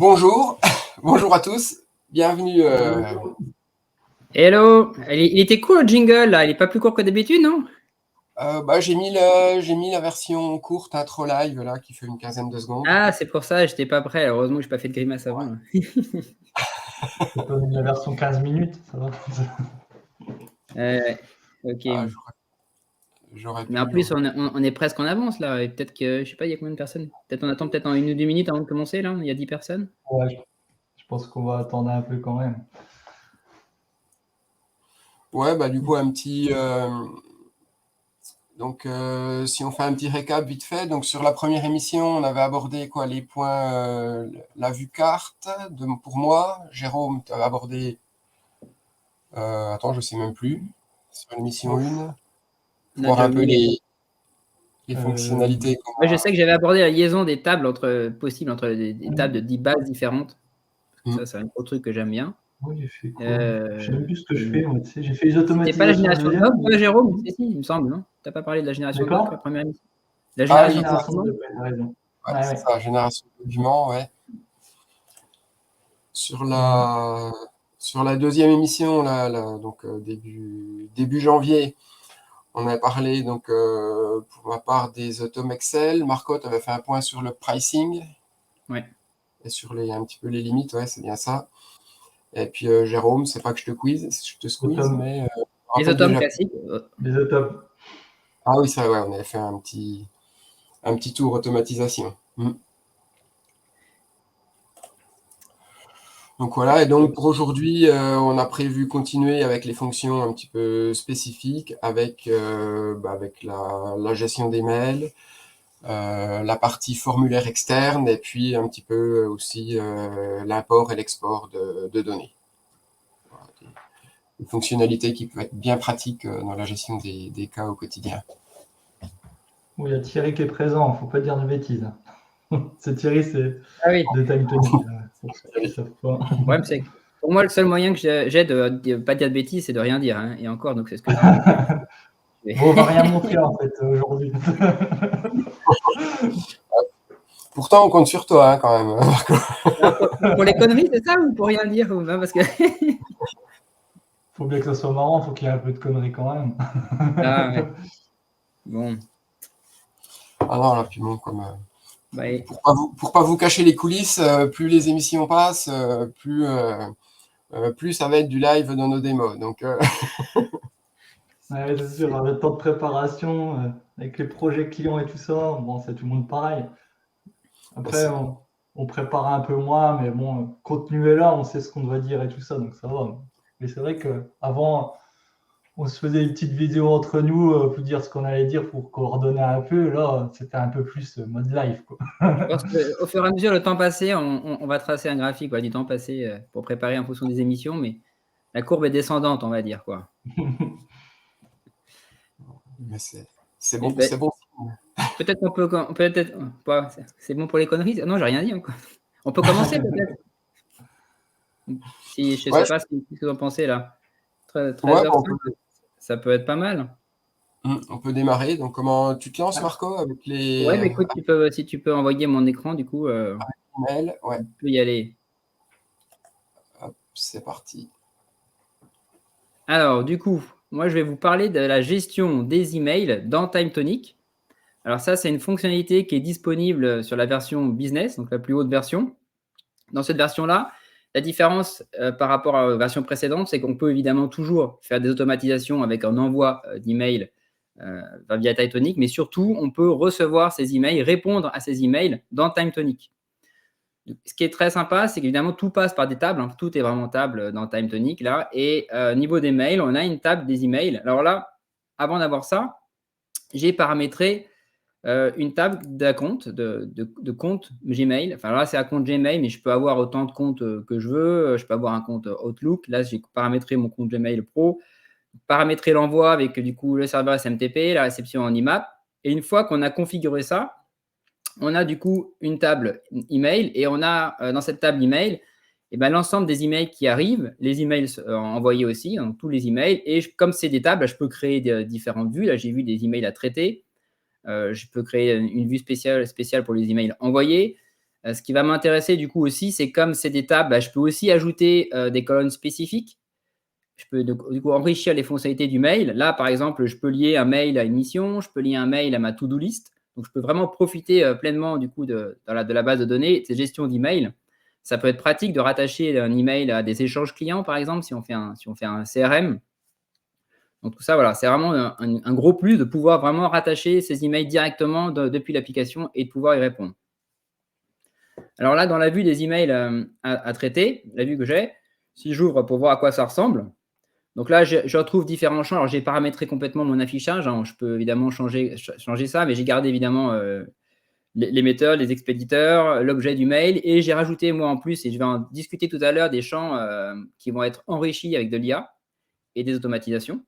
Bonjour, bonjour à tous, bienvenue. Hello, il était court le jingle là, il est pas plus court que d'habitude, non? J'ai mis la version courte intro live là qui fait une quinzaine de secondes. Ah, c'est pour ça, j'étais pas prêt. Heureusement que j'ai pas fait de grimace avant. Là. C'est pas la version 15 minutes, ça va. Ok. Ah, j'aurais Mais en pu. plus, on est presque en avance là. Et peut-être que, je sais pas, il y a combien de personnes? Peut-être on attend peut-être en 1 ou 2 minutes avant de commencer là. Il y a 10 personnes. Ouais, je pense qu'on va attendre un peu quand même. Ouais, du coup un petit. Donc si on fait un petit récap vite fait, donc sur la première émission, on avait abordé quoi les points, la vue carte pour moi. Jérôme, tu avais abordé. Attends, je sais même plus. Sur l'émission 1, On a voir déjà un peu oublié. les fonctionnalités. Moi, je sais que j'avais abordé la liaison des tables possibles entre des tables de 10 bases différentes. Ça, c'est un autre truc que j'aime bien. Oui, j'ai fait quoi? Je sais même plus ce que je Et fais, moi, tu sais. J'ai fait les c'était pas la automatisations génération deuxième. doc, toi, Jérôme? Si, il me semble, non? T'as pas parlé de la génération doc, la D'accord? première émission? La Ah La oui, génération de génération documents? 2, t'as raison. ouais, Ouais, c'est ouais. ça, génération de documents, ouais. Sur la deuxième émission, donc début janvier, on a parlé, donc, pour ma part, des automes Excel. Marco, tu avais fait un point sur le pricing Ouais. et sur un petit peu les limites, ouais, c'est bien ça. Et puis Jérôme, c'est pas que je te squeeze, Automne. mais Les rappelle automes déjà. classiques. Les automes. Ah oui, ça, ouais, on avait fait un petit tour automatisation. Donc voilà, et donc pour aujourd'hui, on a prévu continuer avec les fonctions un petit peu spécifiques, avec la gestion des mails, la partie formulaire externe, et puis un petit peu aussi l'import et l'export de données. Voilà, des fonctionnalités qui peuvent être bien pratiques dans la gestion des cas au quotidien. Oui, il y a Thierry qui est présent, faut pas dire de bêtises. C'est Thierry, c'est Ah oui. de Time Tonic, pour ceux qui ne savent pas. Ouais, mais pour moi, le seul moyen que j'ai de pas dire de bêtises, c'est de rien dire. Hein. Et encore, donc c'est ce que je fais. Bon, on va rien montrer en fait aujourd'hui. Pourtant, on compte sur toi, hein, quand même, Marco. Pour les conneries, c'est ça ou pour rien dire parce que... Faut bien que ça soit marrant, faut qu'il y ait un peu de conneries quand même. Ah, ouais. Bon. Ah non, là, puis bon, comme... Bah, Pour pas vous cacher les coulisses, plus les émissions passent, plus ça va être du live dans nos démos. Donc, Ouais, c'est sûr, avec le temps de préparation, avec les projets clients et tout ça, bon, c'est tout le monde pareil. Après, on prépare un peu moins, mais bon, le contenu est là, on sait ce qu'on doit dire et tout ça, donc ça va. Mais c'est vrai qu'avant, on se faisait une petite vidéo entre nous pour dire ce qu'on allait dire pour coordonner un peu. Là, c'était un peu plus mode live, quoi. je pense qu'au fur et à mesure, le temps passé, on va tracer un graphique du temps passé pour préparer en fonction des émissions, mais la courbe est descendante, on va dire, quoi. mais c'est bon, Ben, c'est bon. peut-être qu'on peut-être pas. C'est bon pour les conneries? Non, j'ai rien dit encore. On peut commencer peut-être. Si je sais Ouais, pas ce que vous en pensez là. ouais, 13h05, ça peut être pas mal. on peut démarrer. Donc, comment tu te lances, Marco, avec Ouais, les mais écoute, si tu peux envoyer mon écran, du coup, mails? Ouais, on peut y aller. hop, c'est parti. Alors, du coup, moi, je vais vous parler de la gestion des emails dans Time Tonic. Alors ça, c'est une fonctionnalité qui est disponible sur la version business, donc la plus haute version. Dans cette version-là, la différence par rapport à la version précédente, c'est qu'on peut évidemment toujours faire des automatisations avec un envoi d'emails via Time Tonic, mais surtout, on peut recevoir ces emails, répondre à ces emails dans Time Tonic. Ce qui est très sympa, c'est qu'évidemment, tout passe par des tables. Hein. Tout est vraiment table dans Time Tonic, là. Et niveau des mails, on a une table des emails. Alors là, avant d'avoir ça, j'ai paramétré une table d'acompte, de compte Gmail. Enfin, là, c'est un compte Gmail, mais je peux avoir autant de comptes que je veux. Je peux avoir un compte Outlook. Là, j'ai paramétré mon compte Gmail Pro, paramétré l'envoi avec du coup le serveur SMTP, la réception en IMAP. Et une fois qu'on a configuré ça, on a du coup une table email et on a dans cette table email l'ensemble des emails qui arrivent, les emails envoyés aussi, donc tous les emails. Et comme c'est des tables, je peux créer différentes vues. Là, j'ai vu des emails à traiter. Je peux créer une vue spéciale pour les emails envoyés. Ce qui va m'intéresser du coup aussi, c'est comme c'est des tables, je peux aussi ajouter des colonnes spécifiques. Je peux du coup enrichir les fonctionnalités du mail. Là, par exemple, je peux lier un mail à une mission, je peux lier un mail à ma to-do list. Donc, je peux vraiment profiter pleinement du coup de la base de données, de ces gestions d'email. Ça peut être pratique de rattacher un email à des échanges clients, par exemple, si on fait un CRM. Donc, tout ça, voilà, c'est vraiment un gros plus de pouvoir vraiment rattacher ces emails directement depuis l'application et de pouvoir y répondre. Alors là, dans la vue des emails à traiter, la vue que j'ai, si j'ouvre pour voir à quoi ça ressemble, donc là, je retrouve différents champs. Alors, j'ai paramétré complètement mon affichage. Je peux évidemment changer ça, mais j'ai gardé évidemment l'émetteur, les expéditeurs, l'objet du mail. Et j'ai rajouté, moi, en plus, et je vais en discuter tout à l'heure, des champs qui vont être enrichis avec de l'IA et des automatisations.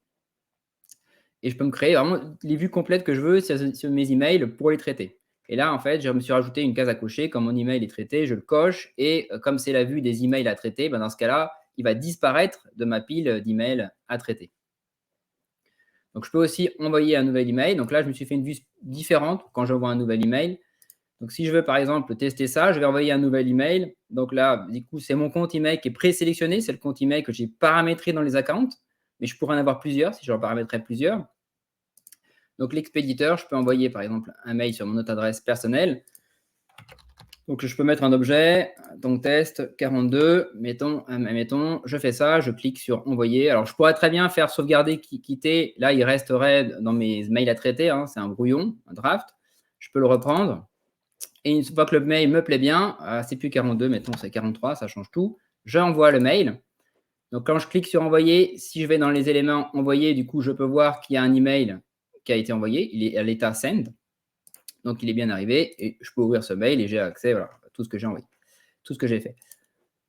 Et je peux me créer vraiment les vues complètes que je veux sur mes emails pour les traiter. Et là, en fait, je me suis rajouté une case à cocher. Quand mon email est traité, je le coche. Et comme c'est la vue des emails à traiter, dans ce cas-là, il va disparaître de ma pile d'emails à traiter. Donc, je peux aussi envoyer un nouvel email. Donc là, je me suis fait une vue différente quand j'envoie un nouvel email. Donc, si je veux, par exemple, tester ça, je vais envoyer un nouvel email. Donc là, du coup, c'est mon compte email qui est présélectionné. C'est le compte email que j'ai paramétré dans les accounts. Mais je pourrais en avoir plusieurs si je en paramétrais plusieurs. Donc, l'expéditeur, je peux envoyer, par exemple, un mail sur mon autre adresse personnelle. Donc, je peux mettre un objet, donc test 42, mettons, je fais ça, je clique sur envoyer. Alors, je pourrais très bien faire sauvegarder, quitter. Là, il resterait dans mes mails à traiter. C'est un brouillon, un draft. Je peux le reprendre. Et une fois que le mail me plaît bien, c'est plus 42, mettons, c'est 43, ça change tout. J'envoie le mail. Donc, quand je clique sur envoyer, si je vais dans les éléments envoyés, du coup, je peux voir qu'il y a un email qui a été envoyé. Il est à l'état send. Donc, il est bien arrivé et je peux ouvrir ce mail et j'ai accès à tout ce que j'ai envoyé, tout ce que j'ai fait.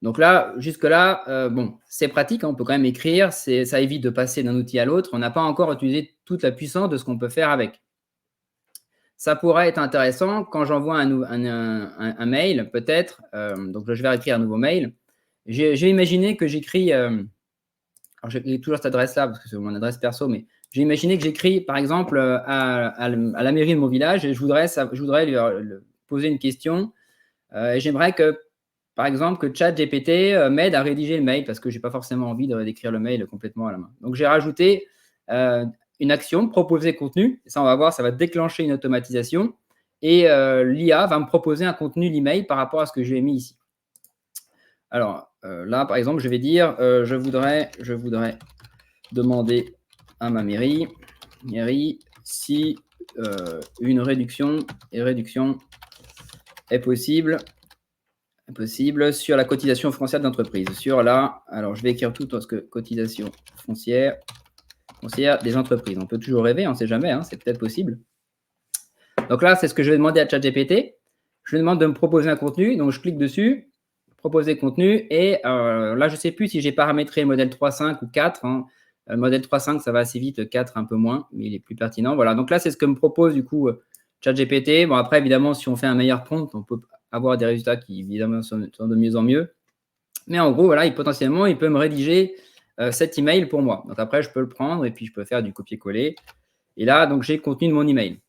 Donc là, jusque-là, bon, c'est pratique, on peut quand même écrire, ça évite de passer d'un outil à l'autre. On n'a pas encore utilisé toute la puissance de ce qu'on peut faire avec. Ça pourrait être intéressant quand j'envoie un mail, peut-être. Donc, je vais écrire un nouveau mail. J'ai imaginé que j'écris, alors j'ai toujours cette adresse-là parce que c'est mon adresse perso, mais j'ai imaginé que j'écris, par exemple, à la mairie de mon village et je voudrais lui poser une question. Et j'aimerais que, par exemple, que ChatGPT m'aide à rédiger le mail parce que je n'ai pas forcément envie d'écrire le mail complètement à la main. Donc, j'ai rajouté une action, proposer contenu. Et ça, on va voir, ça va déclencher une automatisation. Et l'IA va me proposer un contenu l'email par rapport à ce que j'ai mis ici. Alors, là, par exemple, je vais dire, je voudrais demander à ma mairie si une réduction est possible sur la cotisation foncière d'entreprise. Alors je vais écrire tout parce que cotisation foncière des entreprises. On peut toujours rêver, on ne sait jamais, c'est peut-être possible. Donc là, c'est ce que je vais demander à ChatGPT. Je lui demande de me proposer un contenu, donc je clique dessus, proposer contenu, et là, je ne sais plus si j'ai paramétré le modèle 3.5 ou 4. Le modèle 3.5, ça va assez vite, le 4 un peu moins, mais il est plus pertinent. Voilà, donc là, c'est ce que me propose du coup ChatGPT. Bon, après, évidemment, si on fait un meilleur prompt, on peut avoir des résultats qui, évidemment, sont de mieux en mieux. Mais en gros, voilà, potentiellement, il peut me rédiger cet email pour moi. Donc après, je peux le prendre et puis je peux faire du copier-coller. Et là, donc, j'ai le contenu de mon email.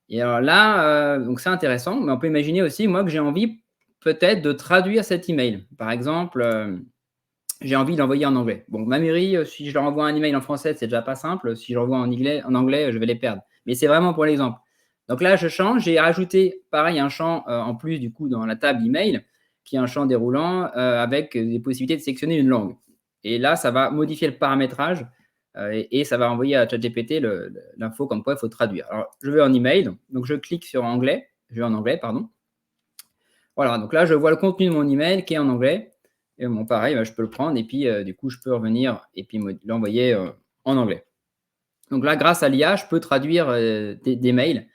Et alors là, donc c'est intéressant, mais on peut imaginer aussi, moi, que j'ai envie peut-être de traduire cet email. Par exemple, j'ai envie de l'envoyer en anglais. Bon, ma mairie, si je leur envoie un email en français, c'est déjà pas simple. Si je l'envoie en anglais, je vais les perdre. Mais c'est vraiment pour l'exemple. Donc là, je change. J'ai rajouté, pareil, un champ en plus, du coup, dans la table email, qui est un champ déroulant avec des possibilités de sélectionner une langue. Et là, ça va modifier le paramétrage et ça va envoyer à ChatGPT l'info comme quoi il faut traduire. Alors, je vais en email. Donc, je clique sur anglais. Je vais en anglais, pardon. Voilà, donc là, je vois le contenu de mon email qui est en anglais. Et bon, pareil, je peux le prendre et puis du coup, je peux revenir et puis l'envoyer en anglais. Donc là, grâce à l'IA, je peux traduire des mails,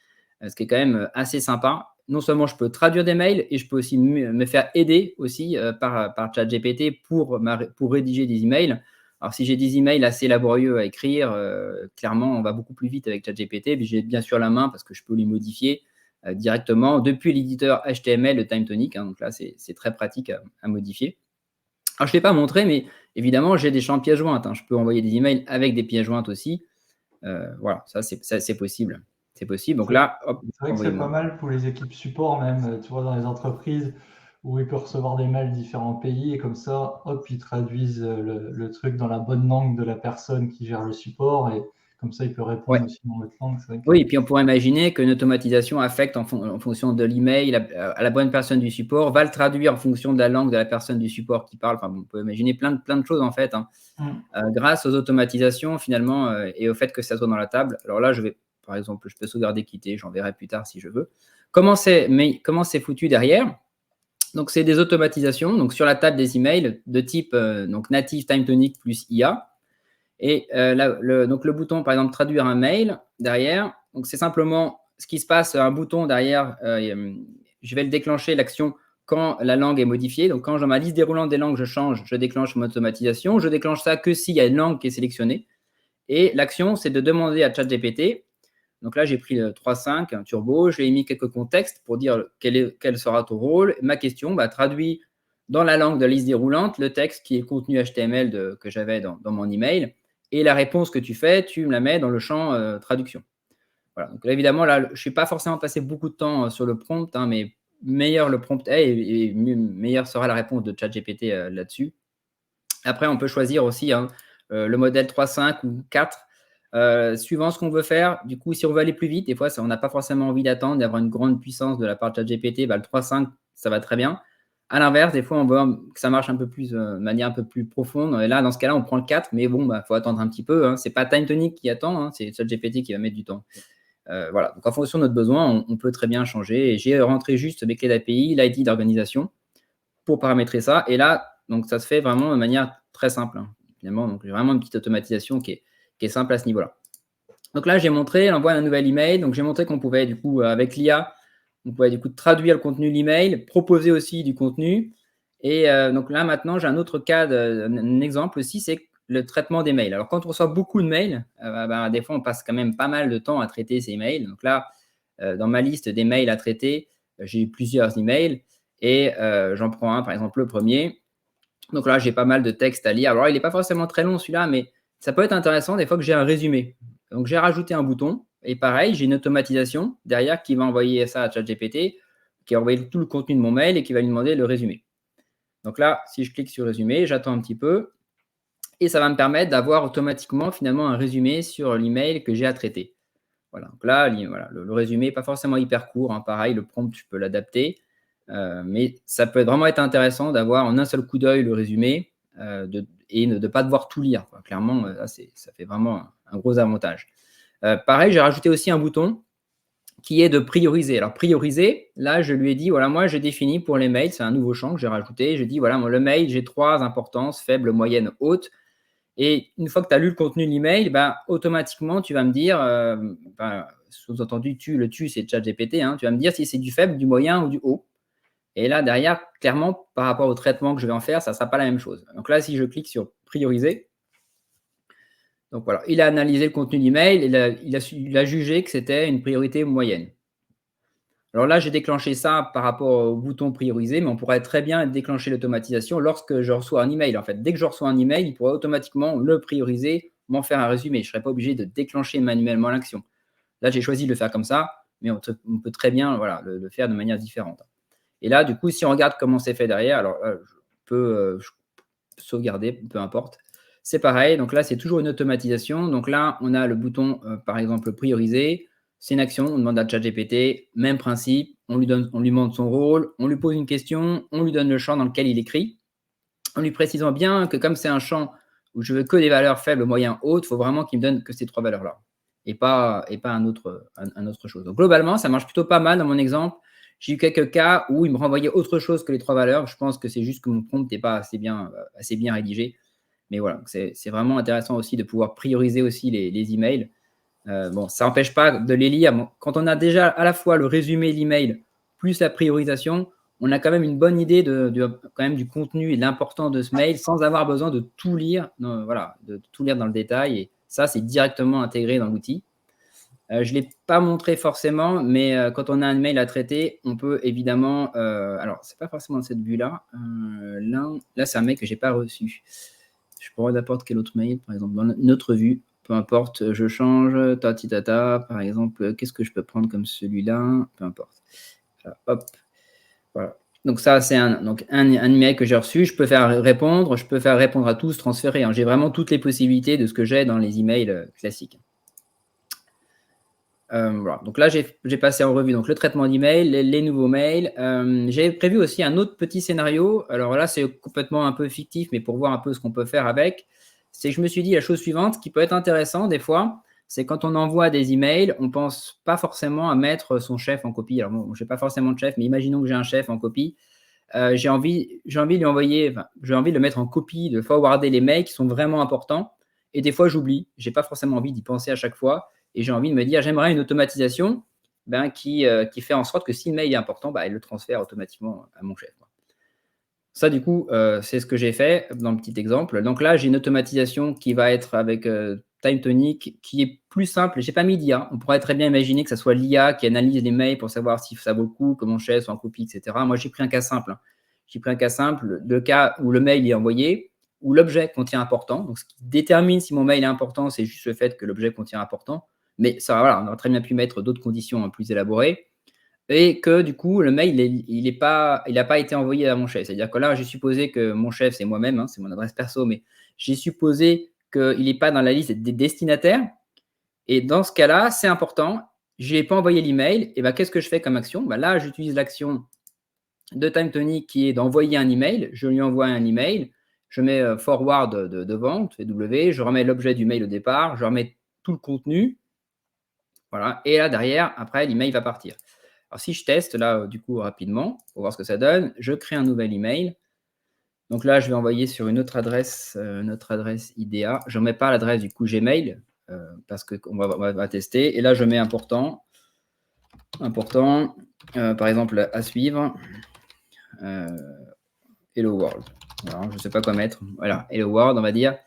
ce qui est quand même assez sympa. Non seulement je peux traduire des mails et je peux aussi me faire aider aussi par ChatGPT pour rédiger des emails. Alors, si j'ai des emails assez laborieux à écrire, clairement, on va beaucoup plus vite avec ChatGPT. Puis j'ai bien sûr la main parce que je peux les modifier directement depuis l'éditeur HTML de TimeTonic. Donc là, c'est très pratique à modifier. Alors, je ne l'ai pas montré, mais évidemment, j'ai des champs pièces jointes. Je peux envoyer des emails avec des pièces jointes aussi. Voilà, ça, c'est possible. c'est possible. Donc là, hop, C'est vrai que c'est pas mal pour les équipes support même, tu vois, dans les entreprises où ils peuvent recevoir des mails de différents pays et comme ça, hop, ils traduisent le truc dans la bonne langue de la personne qui gère le support et comme ça, il peut répondre aussi dans l'autre langue. C'est vrai que... Oui, et puis on pourrait imaginer qu'une automatisation affecte en fonction de l'email à la bonne personne du support, va le traduire en fonction de la langue de la personne du support qui parle. Enfin, on peut imaginer plein de choses en fait, hein, grâce aux automatisations finalement et au fait que ça soit dans la table. Alors là, par exemple, je peux sauvegarder, quitter, j'en verrai plus tard si je veux. Comment c'est foutu derrière? Donc, c'est des automatisations donc sur la table des emails de type donc native time tonic plus IA. Et donc le bouton, par exemple, traduire un mail derrière. Donc, c'est simplement ce qui se passe, un bouton derrière. Je vais le déclencher, l'action, quand la langue est modifiée. Donc, quand dans ma liste déroulante des langues, je change, je déclenche mon automatisation. Je déclenche ça que s'il y a une langue qui est sélectionnée. Et l'action, c'est de demander à ChatGPT. Donc là, j'ai pris le 3.5, un turbo. Je lui ai mis quelques contextes pour dire quel sera ton rôle. Ma question, traduit dans la langue de la liste déroulante le texte qui est le contenu HTML que j'avais dans mon email. Et la réponse que tu fais, tu me la mets dans le champ traduction. Voilà. Donc là, évidemment, là, je ne suis pas forcément passé beaucoup de temps sur le prompt, hein, mais meilleur le prompt est et meilleure sera la réponse de ChatGPT là-dessus. Après, on peut choisir aussi le modèle 3.5 ou 4, suivant ce qu'on veut faire. Du coup, si on veut aller plus vite, des fois, on n'a pas forcément envie d'attendre, d'avoir une grande puissance de la part de ChatGPT. Le 3.5, ça va très bien. À l'inverse, des fois, on veut que ça marche un peu plus, de manière un peu plus profonde. Et là, dans ce cas-là, on prend le 4, mais bon, faut attendre un petit peu. Hein. Ce n'est pas TimeTonic qui attend, hein, c'est ChatGPT qui va mettre du temps. Voilà. Donc, en fonction de notre besoin, on peut très bien changer. Et j'ai rentré juste mes clés d'API, l'ID d'organisation pour paramétrer ça. Et là, donc, ça se fait vraiment de manière très simple. Hein, finalement. Donc, j'ai vraiment une petite automatisation qui est simple à ce niveau-là. Donc là, j'ai montré l'envoi d'un nouvel email. Donc, j'ai montré qu'on pouvait, du coup, avec l'IA, on pouvait du coup traduire le contenu de l'email, proposer aussi du contenu. Et donc là, maintenant, j'ai un autre cas, un exemple aussi, c'est le traitement des mails. Alors, quand on reçoit beaucoup de mails, des fois, on passe quand même pas mal de temps à traiter ces mails. Donc là, dans ma liste des mails à traiter, j'ai plusieurs emails et j'en prends un, par exemple, le premier. Donc là, j'ai pas mal de textes à lire. Alors, il n'est pas forcément très long celui-là, mais ça peut être intéressant des fois que j'ai un résumé. Donc, j'ai rajouté un bouton. Et pareil, j'ai une automatisation derrière qui va envoyer ça à ChatGPT, qui va envoyer tout le contenu de mon mail et qui va lui demander le résumé. Donc là, si je clique sur résumé, j'attends un petit peu. Et ça va me permettre d'avoir automatiquement finalement un résumé sur l'email que j'ai à traiter. Voilà. Donc là, le résumé n'est pas forcément hyper court. Hein. Pareil, le prompt, je peux l'adapter. Mais ça peut vraiment être intéressant d'avoir en un seul coup d'œil le résumé et de ne pas devoir tout lire. Quoi. Clairement, là, ça fait vraiment un gros avantage. Pareil, j'ai rajouté aussi un bouton qui est de prioriser. Alors, prioriser, là, je lui ai dit, voilà, moi, j'ai défini pour les mails, c'est un nouveau champ que j'ai rajouté. J'ai dit, voilà, moi, le mail, j'ai 3 importances, faible, moyenne, haute. Et une fois que tu as lu le contenu de l'email, automatiquement, tu vas me dire, sous-entendu, c'est ChatGPT, hein, tu vas me dire si c'est du faible, du moyen ou du haut. Et là, derrière, clairement, par rapport au traitement que je vais en faire, ça ne sera pas la même chose. Donc là, si je clique sur prioriser, donc voilà, il a analysé le contenu d'email et il a jugé que c'était une priorité moyenne. Alors là, j'ai déclenché ça par rapport au bouton prioriser, mais on pourrait très bien déclencher l'automatisation lorsque je reçois un email. En fait, dès que je reçois un email, il pourrait automatiquement le prioriser, m'en faire un résumé. Je ne serais pas obligé de déclencher manuellement l'action. Là, j'ai choisi de le faire comme ça, mais on peut très bien le faire de manière différente. Et là, du coup, si on regarde comment c'est fait derrière, alors je peux sauvegarder, peu importe. C'est pareil, donc là, c'est toujours une automatisation. Donc là, on a le bouton, par exemple, prioriser. C'est une action, on demande à ChatGPT, même principe, on lui demande son rôle, on lui pose une question, on lui donne le champ dans lequel il écrit, en lui précisant bien que comme c'est un champ où je veux que des valeurs faibles, moyennes, hautes, il faut vraiment qu'il me donne que ces 3 valeurs-là et pas un autre chose. Donc globalement, ça marche plutôt pas mal dans mon exemple. J'ai eu quelques cas où il me renvoyait autre chose que les 3 valeurs. Je pense que c'est juste que mon prompt n'est pas assez bien rédigé. Mais voilà, c'est vraiment intéressant aussi de pouvoir prioriser aussi les emails. Ça n'empêche pas de les lire. Quand on a déjà à la fois le résumé de l'email plus la priorisation, on a quand même une bonne idée quand même du contenu et de l'importance de ce mail sans avoir besoin de tout lire, de tout lire dans le détail. Et ça, c'est directement intégré dans l'outil. Je ne l'ai pas montré forcément, mais quand on a un mail à traiter, on peut évidemment… alors, ce n'est pas forcément cette vue-là. Là, c'est un mail que je n'ai pas reçu. Je pourrais n'importe quel autre mail, par exemple, dans notre vue. peu importe, je change, tata, par exemple, qu'est-ce que je peux prendre comme celui-là? Peu importe. Hop, voilà. Donc ça, c'est un email que j'ai reçu. Je peux faire répondre à tous, transférer. Hein. J'ai vraiment toutes les possibilités de ce que j'ai dans les emails classiques. Voilà. Donc là, j'ai passé en revue donc, le traitement d'email, les nouveaux mails. J'ai prévu aussi un autre petit scénario. Alors là, c'est complètement un peu fictif, mais pour voir un peu ce qu'on peut faire avec, c'est que je me suis dit la chose suivante qui peut être intéressante des fois, c'est quand on envoie des emails, on ne pense pas forcément à mettre son chef en copie. Alors, bon, je n'ai pas forcément de chef, mais imaginons que j'ai un chef en copie. J'ai envie de lui envoyer, j'ai envie de le mettre en copie, de forwarder les mails qui sont vraiment importants. Et des fois, j'oublie. Je n'ai pas forcément envie d'y penser à chaque fois. Et j'ai envie de me dire, j'aimerais une automatisation qui fait en sorte que si le mail est important, il le transfère automatiquement à mon chef. Ça, du coup, c'est ce que j'ai fait dans le petit exemple. Donc là, j'ai une automatisation qui va être avec TimeTonic qui est plus simple. Je n'ai pas mis d'IA. On pourrait très bien imaginer que ce soit l'IA qui analyse les mails pour savoir si ça vaut le coup, que mon chef soit en copie, etc. Moi, j'ai pris un cas simple. J'ai pris un cas simple, le cas où le mail est envoyé, où l'objet contient important. Donc, ce qui détermine si mon mail est important, c'est juste le fait que l'objet contient important. Mais ça, voilà, on aurait très bien pu mettre d'autres conditions plus élaborées. Et que du coup, le mail, il n'a pas été envoyé à mon chef. C'est-à-dire que là, j'ai supposé que mon chef, c'est moi-même, c'est mon adresse perso, mais j'ai supposé qu'il n'est pas dans la liste des destinataires. Et dans ce cas-là, c'est important. Je n'ai pas envoyé l'email. Et qu'est-ce que je fais comme action? Là, j'utilise l'action de TimeTonic qui est d'envoyer un email. Je lui envoie un email. Je mets forward devant, W. Je remets l'objet du mail au départ. Je remets tout le contenu. Voilà. Et là, derrière, après, l'email va partir. Alors, si je teste là, du coup, rapidement, pour voir ce que ça donne, je crée un nouvel email. Donc là, je vais envoyer sur une autre adresse IDEA. Je ne mets pas l'adresse du coup Gmail parce qu'on va tester. Et là, je mets important. Par exemple, à suivre. Hello World. Alors, je ne sais pas quoi mettre. Voilà, Hello World, on va dire.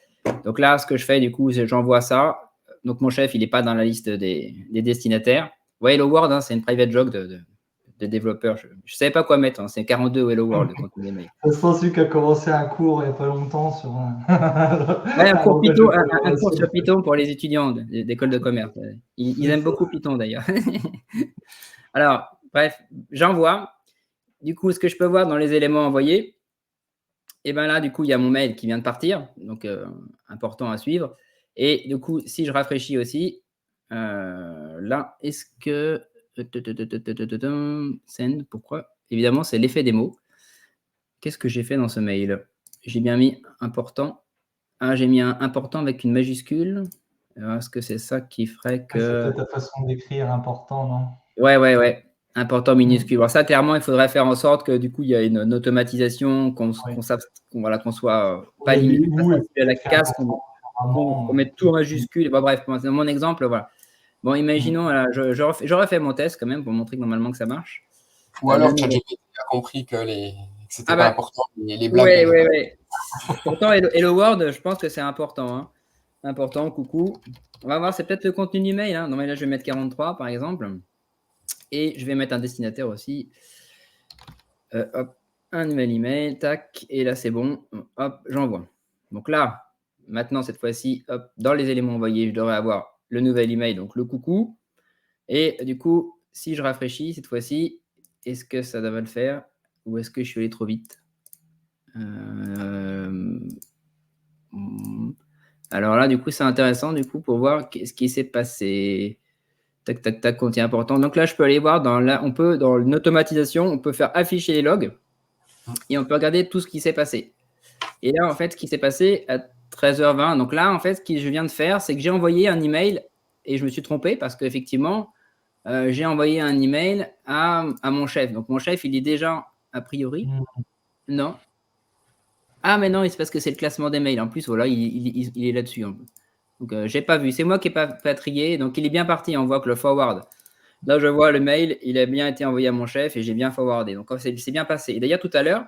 Donc là, ce que je fais, du coup, c'est j'envoie ça. Donc, mon chef, il n'est pas dans la liste des destinataires. Ouais, Hello World, c'est une private joke de développeurs. Je ne savais pas quoi mettre. C'est 42 Hello World le contenu des mails. C'est celui qui a commencé un cours il n'y a pas longtemps sur un cours Python, un cours sur Python pour les étudiants d'école de commerce. Ils aiment beaucoup Python d'ailleurs. Alors, bref, j'envoie. Du coup, ce que je peux voir dans les éléments envoyés, et bien là, du coup, il y a mon mail qui vient de partir, donc important à suivre. Et du coup, si je rafraîchis aussi, là, est-ce que send, pourquoi? Évidemment, c'est l'effet des mots. Qu'est-ce que j'ai fait dans ce mail? J'ai bien mis important. Ah, j'ai mis un important avec une majuscule. Est-ce que c'est ça qui ferait que… C'est peut-être ta façon d'écrire important, non? Ouais. Important minuscule. Alors ça, clairement, il faudrait faire en sorte que du coup, il y a une automatisation, qu'on soit pas limité à la case, qu'on mette tout en majuscule. Bref, dans mon exemple, voilà. Bon, imaginons, j'aurais fait mon test quand même pour montrer que normalement que ça marche. Ou alors ChatGPT a compris que c'était pas important, les blagues. Ouais. Pourtant, Hello World, je pense que c'est important. Hein. Important, coucou. On va voir, c'est peut-être le contenu du mail. Hein. Non, mais là, je vais mettre 43, par exemple. Et je vais mettre un destinataire aussi. Hop, un nouvel email, tac. Et là, c'est bon. Hop, j'envoie. Donc là, maintenant, cette fois-ci, hop, dans les éléments envoyés, je devrais avoir le nouvel email, donc le coucou. Et du coup, si je rafraîchis cette fois-ci, est-ce que ça va le faire ou est-ce que je suis allé trop vite? Alors là, du coup, c'est intéressant du coup pour voir ce qui s'est passé. Tac, contenu important. Donc là, je peux aller voir dans une automatisation, on peut faire afficher les logs et on peut regarder tout ce qui s'est passé. Et là, en fait, ce qui s'est passé à 13h20, donc là, en fait, ce que je viens de faire, c'est que j'ai envoyé un email et je me suis trompé parce qu'effectivement, j'ai envoyé un email à mon chef. Donc, mon chef, il est déjà, a priori, non. Ah, mais non, c'est parce que c'est le classement des mails. En plus, voilà, il est là-dessus. Donc, je n'ai pas vu. C'est moi qui n'ai pas trié. Donc, il est bien parti. On voit que le forward. Là, je vois le mail. Il a bien été envoyé à mon chef et j'ai bien forwardé. Donc, c'est bien passé. Et d'ailleurs, tout à l'heure,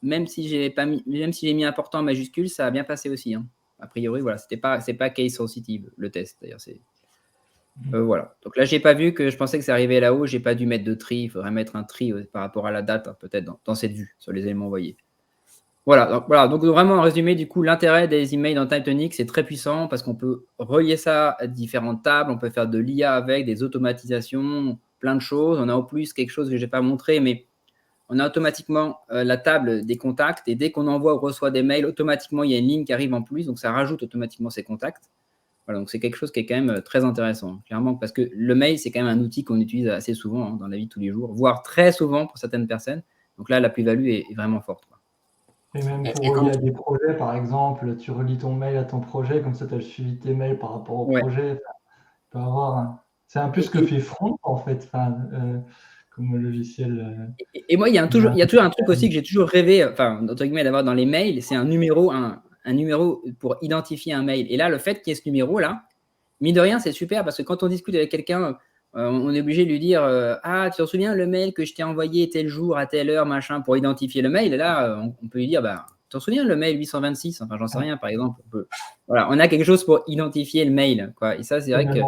même si j'ai mis important en majuscule, ça a bien passé aussi. Hein. A priori, voilà. C'est pas case sensitive, le test. D'ailleurs, c'est… voilà. Donc là, je n'ai pas vu que je pensais que ça arrivait là-haut. Je n'ai pas dû mettre de tri. Il faudrait mettre un tri par rapport à la date, hein, peut-être dans cette vue, sur les éléments envoyés. Voilà, donc vraiment en résumé, du coup, l'intérêt des emails dans TimeTonic, c'est très puissant parce qu'on peut relier ça à différentes tables, on peut faire de l'IA avec, des automatisations, plein de choses. On a en plus quelque chose que je n'ai pas montré, mais on a automatiquement la table des contacts et dès qu'on envoie ou reçoit des mails, automatiquement, il y a une ligne qui arrive en plus, donc ça rajoute automatiquement ces contacts. Voilà, donc c'est quelque chose qui est quand même très intéressant, clairement, parce que le mail, c'est quand même un outil qu'on utilise assez souvent dans la vie de tous les jours, voire très souvent pour certaines personnes. Donc là, la plus-value est vraiment forte. Et même pour relier à des projets, par exemple, tu relis ton mail à ton projet, comme ça tu as le suivi de tes mails par rapport au projet. Tu peux avoir c'est un peu ce que fait Front, en fait, comme logiciel. Et moi, il y a toujours un truc aussi que j'ai toujours rêvé, entre guillemets, d'avoir dans les mails, c'est un numéro pour identifier un mail. Et là, le fait qu'il y ait ce numéro-là, mine de rien, c'est super parce que quand on discute avec quelqu'un, on est obligé de lui dire ah, tu te souviens le mail que je t'ai envoyé tel jour à telle heure, machin, pour identifier le mail. Et là, on peut lui dire tu te souviens le mail 826, enfin, j'en sais rien, par exemple. Voilà, on a quelque chose pour identifier le mail, quoi. Et ça, c'est vrai que.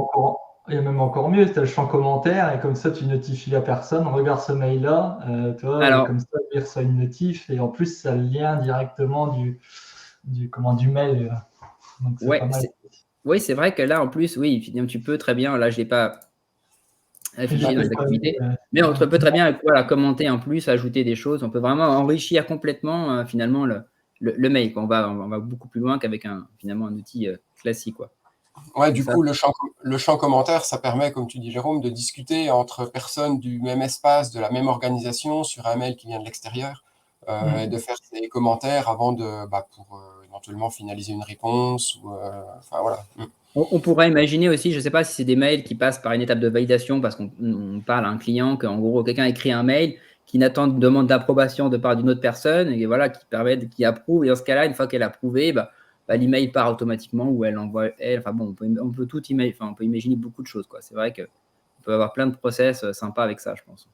Il y a même encore mieux, tu as le champ commentaire et comme ça, tu notifies la personne, regarde ce mail-là, et comme ça, il reçoit une notif et en plus, ça a le lien directement du mail. Donc, ouais, pas mal. Oui, c'est vrai que là, en plus, oui, tu peux très bien, là, je ne l'ai pas affiché dans l'activité, mais on peut très bien commenter en plus, ajouter des choses. On peut vraiment enrichir complètement, finalement, le mail. On va beaucoup plus loin qu'avec finalement un outil classique, quoi. Ouais, du coup, le champ commentaire, ça permet, comme tu dis, Jérôme, de discuter entre personnes du même espace, de la même organisation, sur un mail qui vient de l'extérieur, et de faire des commentaires avant pour éventuellement finaliser une réponse. Voilà. On pourrait imaginer aussi, je ne sais pas si c'est des mails qui passent par une étape de validation, parce qu'on parle à un client, qu'en gros, quelqu'un écrit un mail qui n'attend une demande d'approbation de part d'une autre personne, et voilà, qui approuve, et dans ce cas-là, une fois qu'elle a approuvé, l'email part automatiquement ou elle envoie elle. Enfin bon, on peut tout imaginer. Enfin, on peut imaginer beaucoup de choses, quoi. C'est vrai qu'on peut avoir plein de process sympas avec ça, je pense.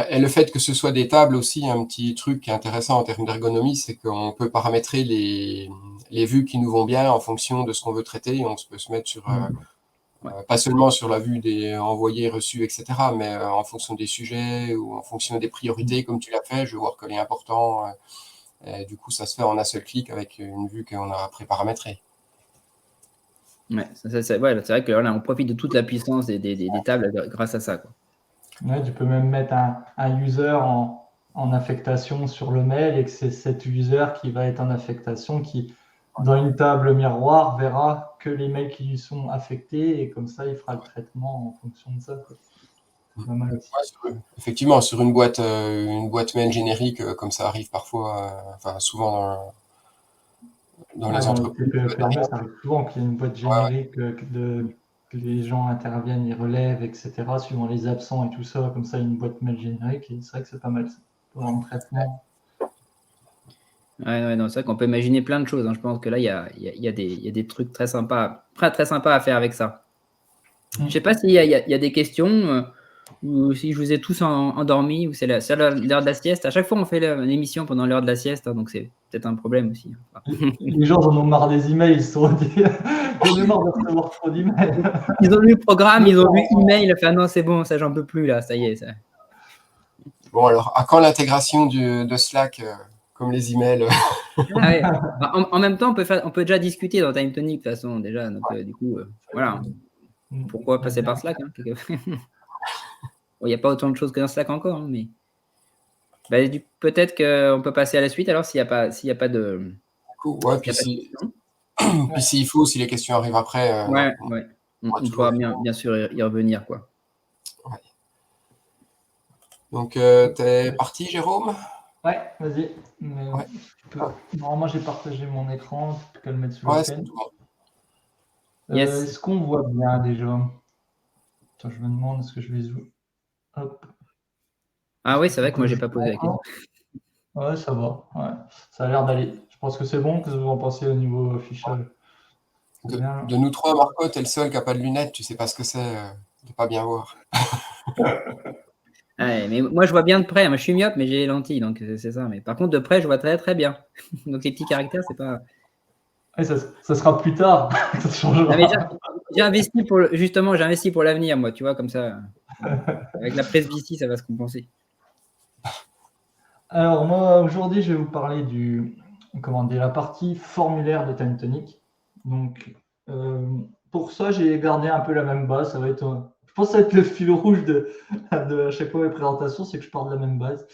Et le fait que ce soit des tables aussi, un petit truc qui est intéressant en termes d'ergonomie, c'est qu'on peut paramétrer les vues qui nous vont bien en fonction de ce qu'on veut traiter. Et on peut se mettre sur pas seulement sur la vue des envoyés, reçus, etc., mais en fonction des sujets ou en fonction des priorités, comme tu l'as fait. Je veux voir que les importants. Et du coup, ça se fait en un seul clic avec une vue qu'on a préparamétrée. Ouais, c'est vrai que là, on profite de toute la puissance des tables grâce à ça, quoi. Ouais, tu peux même mettre un user en affectation sur le mail et que c'est cet user qui va être en affectation qui, dans une table miroir, verra que les mails qui lui sont affectés et comme ça, il fera le traitement en fonction de ça, quoi. Pas mal aussi. Effectivement, sur une boîte mail générique, comme ça arrive parfois, souvent dans les entreprises. Ça arrive souvent qu'il y ait une boîte générique que les gens interviennent, ils relèvent, etc., suivant les absents et tout ça, comme ça, une boîte mail générique, et c'est vrai que c'est pas mal ça, pour un traitement. Ouais, non, c'est vrai qu'on peut imaginer plein de choses. Je pense que là, il y a des trucs très sympas à faire avec ça. Je ne sais pas s'il y a des questions ou si je vous ai tous endormis ou c'est l'heure de la sieste. À chaque fois, on fait l'émission pendant l'heure de la sieste, donc c'est peut-être un problème aussi. Les gens en ont marre des emails, ils se sont dit j'en ai marre de recevoir trop d'emails. Ils ont lu le programme, ils ont lu email. Enfin non, c'est bon, ça j'en peux plus là, ça y est. Ça. Bon alors, à quand l'intégration de Slack comme les emails? Ouais. En même temps, on peut déjà discuter dans TimeTonic de toute façon déjà. Donc du coup, voilà. Pourquoi passer par Slack Il n'y a pas autant de choses que dans Slack encore, mais peut-être qu'on peut passer à la suite alors s'il n'y a pas de. Ouais, puis s'il faut, si les questions arrivent après. Ouais. On pourra bien sûr y revenir, quoi. Ouais. Donc, t'es parti, Jérôme? Ouais, vas-y. Normalement, j'ai partagé mon écran, tu peux le mettre sur le pen. Est-ce qu'on voit bien déjà? Attends, je me demande, est-ce que je vais zoomer? Hop. Ah oui, c'est vrai que moi, j'ai pas posé la question. Ouais, ça va. Ouais. Ça a l'air d'aller. Je pense que c'est bon. Qu'est-ce que vous en pensez au niveau affichage? De nous trois, Marco, t'es le seul qui n'a pas de lunettes. Tu sais pas ce que c'est de pas bien voir. Ouais, mais moi, je vois bien de près. Moi, je suis myope, mais j'ai les lentilles, donc c'est ça. Mais par contre, de près, je vois très, très bien. Donc, les petits caractères, c'est pas... Ouais, ça sera plus tard. Ça changera. J'ai investi pour l'avenir, moi, tu vois, comme ça. Avec la presbytie, ça va se compenser. Alors moi, aujourd'hui, je vais vous parler de la partie formulaire de TimeTonic. Donc, pour ça, j'ai gardé un peu la même base. Ça va être, je pense que ça va être le fil rouge de à chaque fois mes présentations, c'est que je pars de la même base.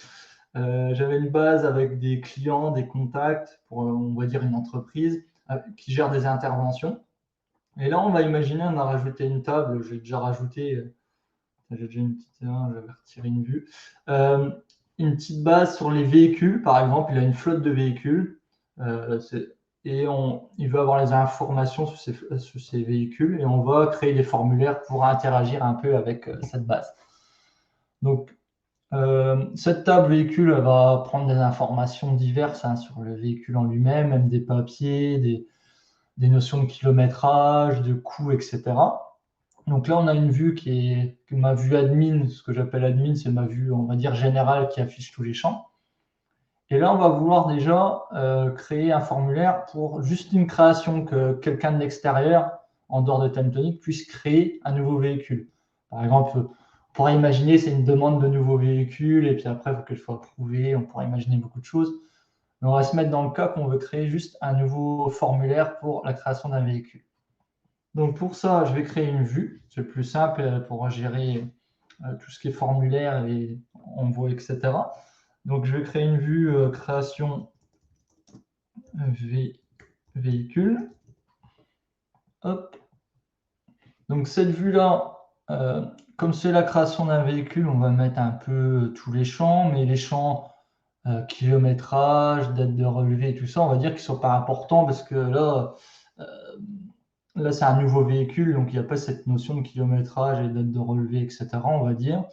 J'avais une base avec des clients, des contacts pour, on va dire, une entreprise qui gère des interventions. Et là, on va imaginer, on a rajouté une table. J'ai déjà rajouté, j'ai déjà une petite, j'avais retiré une vue. Une petite base sur les véhicules, par exemple, il a une flotte de véhicules et il veut avoir les informations sur ces véhicules et on va créer des formulaires pour interagir un peu avec cette base. Donc, cette table véhicule elle va prendre des informations diverses sur le véhicule en lui-même, même des papiers, des notions de kilométrage, de coûts, etc. Donc là, on a une vue qui est ma vue admin. Ce que j'appelle admin, c'est ma vue, on va dire, générale qui affiche tous les champs. Et là, on va vouloir déjà créer un formulaire pour juste une création, que quelqu'un de l'extérieur, en dehors de TimeTonic, puisse créer un nouveau véhicule. Par exemple, on pourrait imaginer c'est une demande de nouveau véhicule et puis après, il faut qu'elle soit approuvée. On pourrait imaginer beaucoup de choses. Mais on va se mettre dans le cas qu'on veut créer juste un nouveau formulaire pour la création d'un véhicule. Donc pour ça, je vais créer une vue. C'est le plus simple pour gérer tout ce qui est formulaire et envoi, etc. Donc je vais créer une vue création véhicule. Hop. Donc cette vue-là, comme c'est la création d'un véhicule, on va mettre un peu tous les champs, mais les champs kilométrage, date de relevé et tout ça, on va dire qu'ils ne sont pas importants parce que là, c'est un nouveau véhicule, donc il n'y a pas cette notion de kilométrage et date de relevé, etc., on va dire.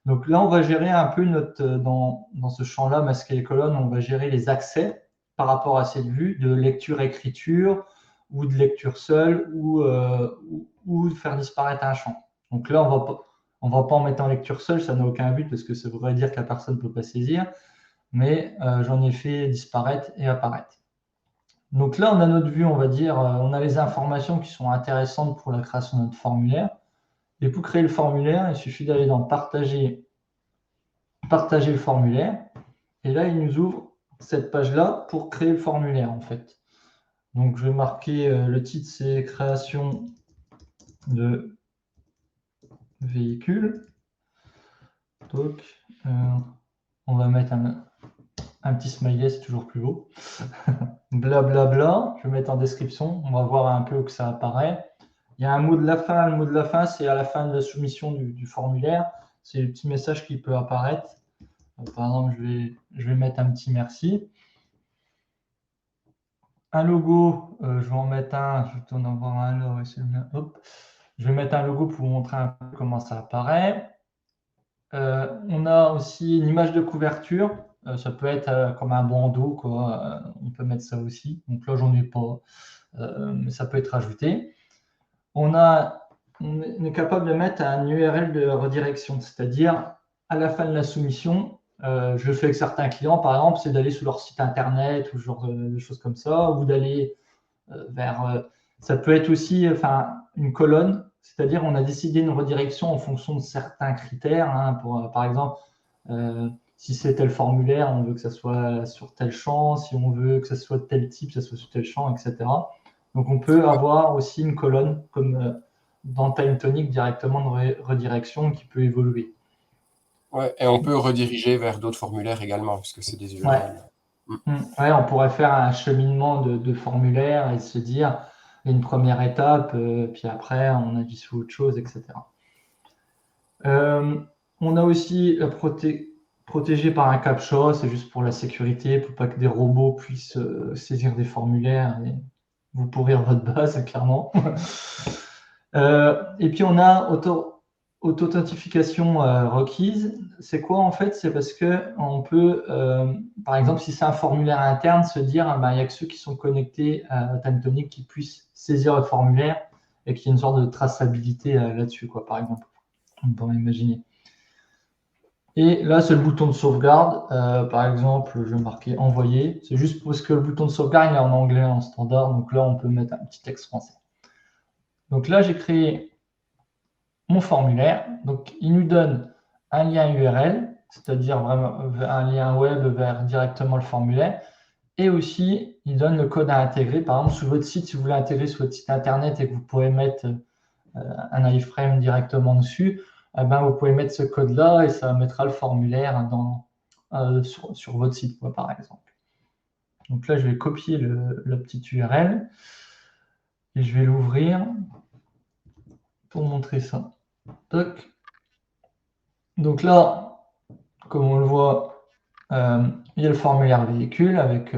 Donc là, on va gérer un peu dans ce champ-là, masquer les colonnes, on va gérer les accès par rapport à cette vue de lecture-écriture ou de lecture seule ou de faire disparaître un champ. Donc là, on va pas en mettre en lecture seule, ça n'a aucun but parce que ça voudrait dire que la personne ne peut pas saisir, mais j'en ai fait disparaître et apparaître. Donc là, on a notre vue, on va dire, on a les informations qui sont intéressantes pour la création de notre formulaire. Et pour créer le formulaire, il suffit d'aller dans partager le formulaire. Et là, il nous ouvre cette page-là pour créer le formulaire, en fait. Donc, je vais marquer le titre, c'est création de véhicule. Donc, on va mettre un petit smiley, c'est toujours plus beau. Blablabla, bla, bla. Je vais mettre en description. On va voir un peu que ça apparaît. Il y a un mot de la fin. Le mot de la fin, c'est à la fin de la soumission du formulaire. C'est le petit message qui peut apparaître. Donc, par exemple, je vais mettre un petit merci. Un logo, je vais en mettre un. Je vais en avoir un là. Ouais, c'est le mien. Hop. Je vais mettre un logo pour vous montrer un peu comment ça apparaît. On a aussi une image de couverture. Ça peut être comme un bandeau, quoi. On peut mettre ça aussi. Donc là, j'en ai pas. Mais ça peut être ajouté. On est capable de mettre un URL de redirection, c'est-à-dire à la fin de la soumission, je le fais avec certains clients, par exemple, c'est d'aller sur leur site internet ou ce genre de choses comme ça, ou d'aller vers. Ça peut être aussi une colonne, c'est-à-dire on a décidé une redirection en fonction de certains critères. Par exemple, si c'est tel formulaire, on veut que ça soit sur tel champ, si on veut que ça soit de tel type, ça soit sur tel champ, etc. Donc on peut avoir aussi une colonne comme dans TimeTonic directement de redirection qui peut évoluer. Ouais, et on peut rediriger vers d'autres formulaires également, puisque c'est des URL. Ouais, on pourrait faire un cheminement de formulaires et se dire une première étape, puis après on agit sur autre chose, etc. On a aussi protégé par un CAPTCHA, c'est juste pour la sécurité, pour pas que des robots puissent saisir des formulaires et vous pourrir votre base, clairement. Et puis on a auto-authentification requise. C'est quoi en fait? C'est parce que on peut, par exemple, si c'est un formulaire interne, se dire il n'y a que ceux qui sont connectés à TimeTonic qui puissent saisir le formulaire et qu'il y ait une sorte de traçabilité là-dessus, quoi, par exemple. On pourrait imaginer. Et là, c'est le bouton de sauvegarde. Par exemple, je vais marquer envoyer. C'est juste parce que le bouton de sauvegarde il est en anglais en standard. Donc là, on peut mettre un petit texte français. Donc là, j'ai créé mon formulaire. Donc, il nous donne un lien URL c'est-à-dire vraiment un lien web vers directement le formulaire. Et aussi, il donne le code à intégrer. Par exemple, sur votre site, si vous voulez intégrer sur votre site internet et que vous pouvez mettre un iframe directement dessus, eh ben, vous pouvez mettre ce code-là et ça mettra le formulaire sur votre site, par exemple. Donc là, je vais copier la petite URL et je vais l'ouvrir pour montrer ça. Toc. Donc là, comme on le voit, il y a le formulaire véhicule avec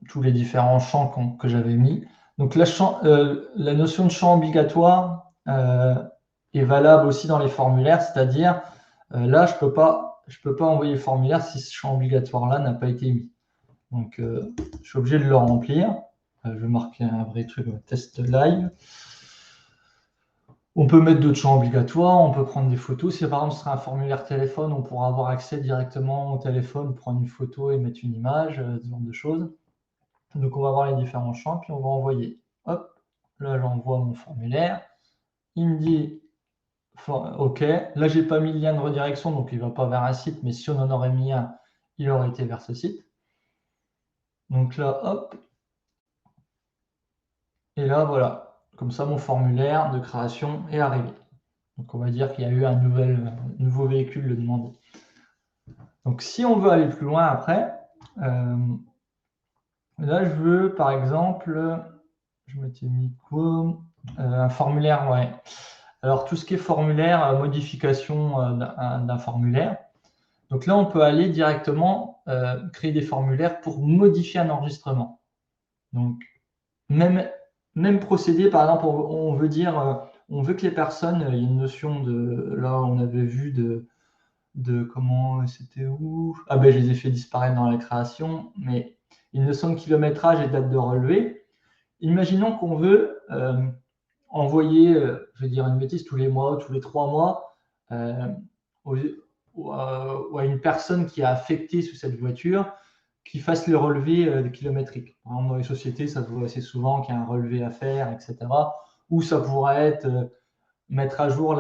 tous les différents champs que j'avais mis. Donc la notion de champ obligatoire est valable aussi dans les formulaires, c'est-à-dire là, je peux pas envoyer le formulaire si ce champ obligatoire-là n'a pas été mis. Donc, je suis obligé de le remplir. Je vais marquer un vrai truc, test live. On peut mettre d'autres champs obligatoires, on peut prendre des photos. Si par exemple ce serait un formulaire téléphone, on pourra avoir accès directement au téléphone, prendre une photo et mettre une image, ce genre de choses. Donc on va voir les différents champs, puis on va envoyer. Hop, là j'envoie mon formulaire. Il me dit OK. Là, j'ai pas mis le lien de redirection, donc il ne va pas vers un site, mais si on en aurait mis un, il aurait été vers ce site. Donc là, hop. Et là, voilà. Comme ça, mon formulaire de création est arrivé. Donc on va dire qu'il y a eu un nouveau véhicule le demandé. Donc si on veut aller plus loin après, là je veux par exemple, je m'étais mis quoi, un formulaire, ouais. Alors tout ce qui est formulaire, modification d'un formulaire. Donc là on peut aller directement créer des formulaires pour modifier un enregistrement. Donc même procédé, par exemple, on veut dire, on veut que les personnes, il y a une notion de, là on avait vu de comment, c'était où? Ah ben je les ai fait disparaître dans la création, mais une notion de kilométrage et date de relevé. Imaginons qu'on veut envoyer, je vais dire une bêtise, tous les mois, tous les 3 mois, à une personne qui a affecté sous cette voiture, qui fasse le relevé kilométrique. Par exemple, dans les sociétés, ça se voit assez souvent qu'il y a un relevé à faire, etc. Ou ça pourrait être mettre à jour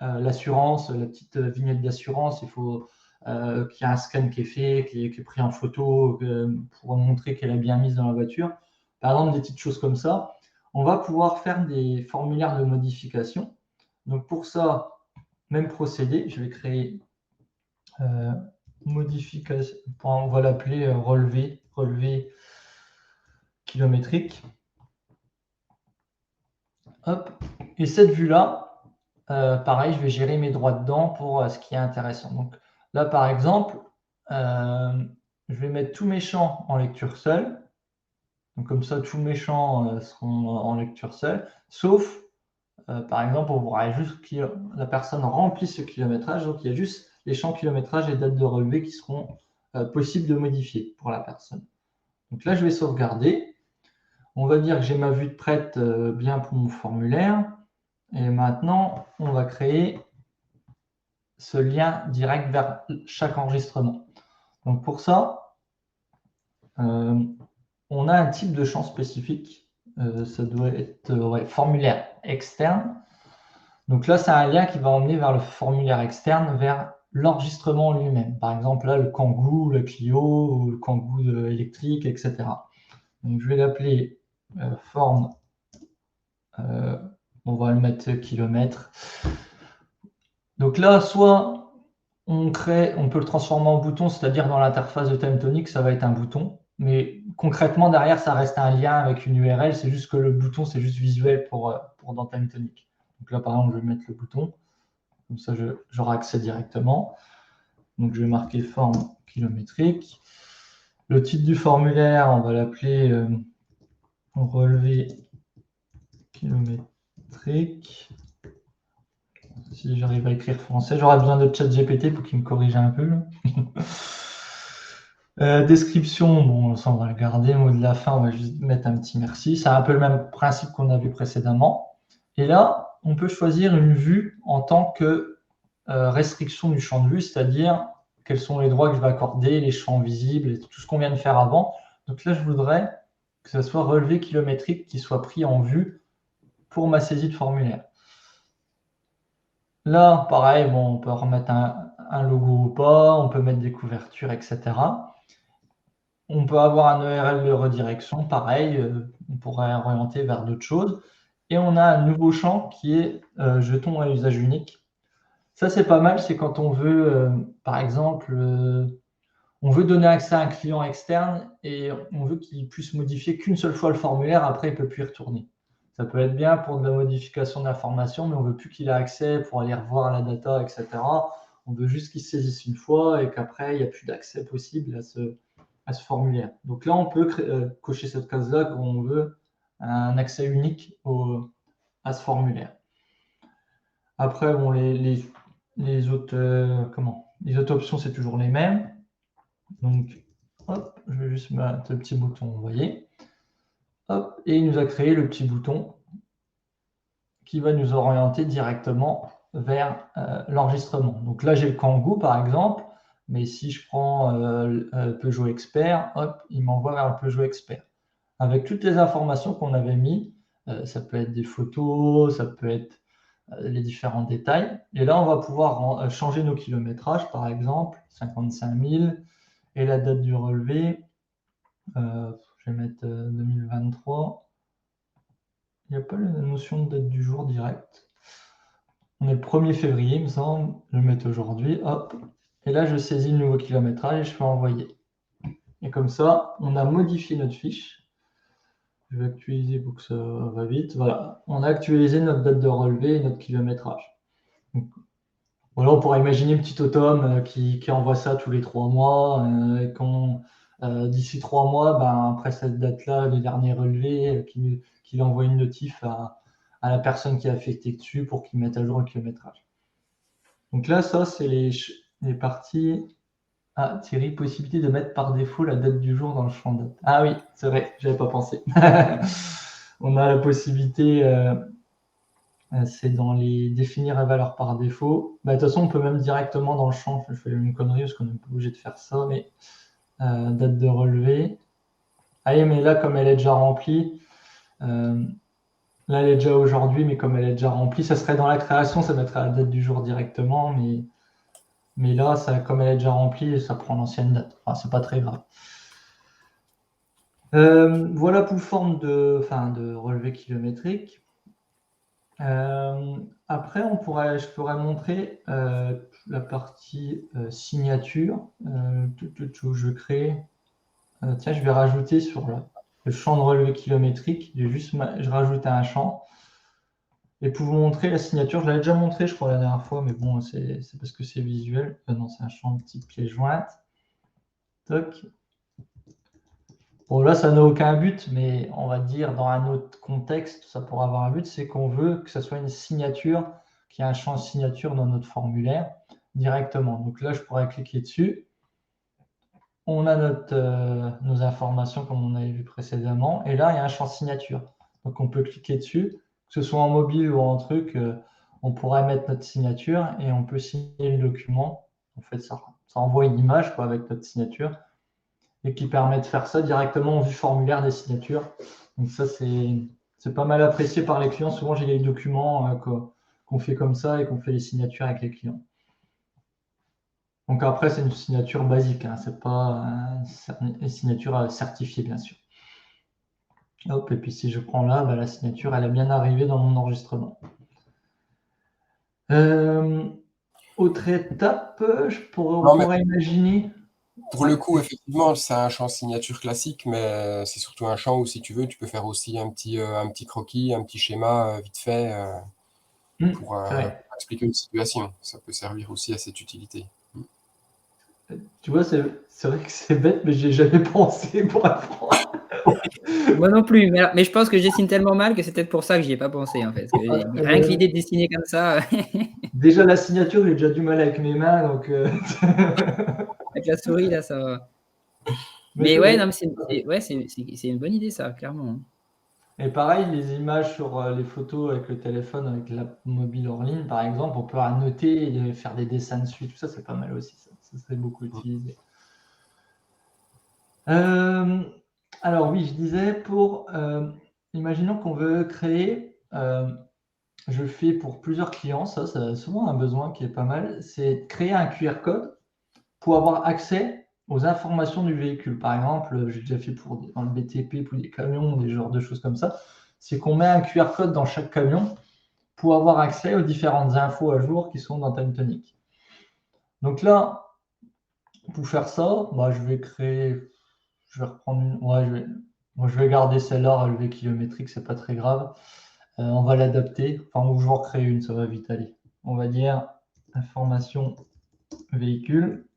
l'assurance, la petite vignette d'assurance. Il faut qu'il y ait un scan qui est fait, qui est pris en photo pour montrer qu'elle a bien mise dans la voiture. Par exemple, des petites choses comme ça. On va pouvoir faire des formulaires de modification. Donc pour ça, même procédé, je vais créer modification, on va l'appeler relevé kilométrique. Hop. Et cette vue-là, pareil, je vais gérer mes droits dedans pour ce qui est intéressant. Donc là, par exemple, je vais mettre tous mes champs en lecture seule. Donc comme ça, tous mes champs seront en lecture seule, sauf, par exemple, on voudrait juste que la personne remplisse ce kilométrage. Donc il y a juste les champs kilométrage et date de relevé qui seront possibles de modifier pour la personne. Donc là, je vais sauvegarder. On va dire que j'ai ma vue de prête bien pour mon formulaire. Et maintenant, on va créer ce lien direct vers chaque enregistrement. Donc pour ça, on a un type de champ spécifique. Ça doit être formulaire externe. Donc là, c'est un lien qui va emmener vers le formulaire externe, vers l'enregistrement lui-même. Par exemple, là, le Kangoo, le Clio, le Kangoo électrique, etc. Donc je vais l'appeler forme. On va le mettre kilomètre. Donc là, soit on peut le transformer en bouton, c'est-à-dire dans l'interface de TimeTonic, ça va être un bouton. Mais concrètement, derrière, ça reste un lien avec une URL. C'est juste que le bouton, c'est juste visuel pour dans TimeTonic. Donc là, par exemple, je vais mettre le bouton. Comme ça, j'aurai accès directement. Donc, je vais marquer forme kilométrique. Le titre du formulaire, on va l'appeler relevé kilométrique. Si j'arrive à écrire français, j'aurai besoin de ChatGPT pour qu'il me corrige un peu. Description, bon, ça on va le garder. Mot de la fin, on va juste mettre un petit merci. C'est un peu le même principe qu'on a vu précédemment. Et là, on peut choisir une vue en tant que restriction du champ de vue, c'est-à-dire quels sont les droits que je vais accorder, les champs visibles et tout ce qu'on vient de faire avant. Donc là, je voudrais que ce soit relevé kilométrique qui soit pris en vue pour ma saisie de formulaire. Là, pareil, bon, on peut remettre un logo ou pas, on peut mettre des couvertures, etc. On peut avoir un URL de redirection, pareil, on pourrait orienter vers d'autres choses. Et on a un nouveau champ qui est jetons à usage unique. Ça, c'est pas mal, c'est quand on veut, par exemple, on veut donner accès à un client externe et on veut qu'il puisse modifier qu'une seule fois le formulaire, après il ne peut plus y retourner. Ça peut être bien pour de la modification d'informations, mais on ne veut plus qu'il ait accès pour aller revoir la data, etc. On veut juste qu'il se saisisse une fois et qu'après, il n'y a plus d'accès possible à ce formulaire. Donc là, on peut cocher cette case-là quand on veut un accès unique à ce formulaire. Après, bon, les autres options, c'est toujours les mêmes. Donc, hop, je vais juste mettre le petit bouton envoyer. Hop, et il nous a créé le petit bouton qui va nous orienter directement vers l'enregistrement. Donc là, j'ai le Kangoo, par exemple, mais si je prends Peugeot Expert, hop, il m'envoie vers le Peugeot Expert. Avec toutes les informations qu'on avait mis, ça peut être des photos, ça peut être les différents détails. Et là, on va pouvoir changer nos kilométrages, par exemple, 55 000, et la date du relevé, je vais mettre 2023. Il n'y a pas la notion de date du jour direct. On est le 1er février, il me semble. Je vais mettre aujourd'hui, hop. Et là, je saisis le nouveau kilométrage et je fais envoyer. Et comme ça, on a modifié notre fiche. Je vais actualiser pour que ça va vite. Voilà, on a actualisé notre date de relevé et notre kilométrage. Donc, voilà, on pourrait imaginer une petite automne qui envoie ça tous les 3 mois. Et d'ici 3 mois, ben, après cette date-là, les derniers relevés, qu'il envoie une notif à la personne qui a affecté dessus pour qu'il mette à jour le kilométrage. Donc là, ça, c'est les parties. Ah, Thierry, possibilité de mettre par défaut la date du jour dans le champ date. Ah oui, c'est vrai, j'avais pas pensé. On a la possibilité, c'est dans les définir la valeur par défaut. Bah, de toute façon, on peut même directement dans le champ, je fais une connerie parce qu'on n'est pas obligé de faire ça, mais date de relevé. Ah oui, mais là, comme elle est déjà remplie, là, elle est déjà aujourd'hui, mais comme elle est déjà remplie, ça serait dans la création, ça mettrait la date du jour directement, mais là, comme elle est déjà remplie, ça prend l'ancienne date. Enfin, c'est pas très grave. Voilà pour forme de relevé kilométrique. Après, je pourrais montrer la partie signature. Je crée. Tiens, je vais rajouter sur le champ de relevé kilométrique. Je rajoute un champ. Et pour vous montrer la signature, je l'avais déjà montré, je crois, la dernière fois, mais bon, c'est parce que c'est visuel. Non, c'est un champ de type pièce jointe. Toc. Bon, là, ça n'a aucun but, mais on va dire dans un autre contexte, ça pourrait avoir un but, c'est qu'on veut que ce soit une signature, qu'il y ait un champ signature dans notre formulaire directement. Donc là, je pourrais cliquer dessus. On a nos informations comme on avait vu précédemment. Et là, il y a un champ signature. Donc on peut cliquer dessus, que ce soit en mobile ou en truc, on pourrait mettre notre signature et on peut signer le document. En fait, ça envoie une image avec notre signature et qui permet de faire ça directement en vue formulaire des signatures. Donc ça, c'est pas mal apprécié par les clients. Souvent, j'ai les documents qu'on fait comme ça et qu'on fait les signatures avec les clients. Donc après, c'est une signature basique, hein. C'est pas une signature certifiée, bien sûr. Hop, et puis si je prends là, la signature, elle est bien arrivée dans mon enregistrement. Autre étape, on pourrait imaginer. Pour le coup, effectivement, c'est un champ signature classique, mais c'est surtout un champ où, si tu veux, tu peux faire aussi un petit croquis, un petit schéma vite fait pour expliquer une situation. Ça peut servir aussi à cette utilité. Tu vois, c'est vrai que c'est bête, mais j'ai jamais pensé pour apprendre. Moi non plus, mais je pense que je dessine tellement mal que c'est peut-être pour ça que j'y ai pas pensé en fait. Parce que rien que l'idée de dessiner comme ça. Déjà la signature, j'ai déjà du mal avec mes mains, donc. Avec la souris là, ça va. Mais ouais, non, mais c'est une bonne idée ça, clairement. Et pareil, les images sur les photos avec le téléphone, avec la mobile hors ligne, par exemple, on peut annoter et faire des dessins dessus. Tout ça, c'est pas mal aussi. Ça serait beaucoup utilisé. Alors oui, je disais imaginons qu'on veut créer je fais pour plusieurs clients, ça c'est souvent un besoin qui est pas mal, c'est de créer un QR code pour avoir accès aux informations du véhicule. Par exemple, j'ai déjà fait dans le BTP pour des camions, des genres de choses comme ça, c'est qu'on met un QR code dans chaque camion pour avoir accès aux différentes infos à jour qui sont dans TimeTonic. Donc là, pour faire ça, je vais reprendre je vais garder celle-là relevée kilométrique, c'est pas très grave. On va l'adapter, ou je vais en recréer une, ça va vite aller. On va dire information véhicule.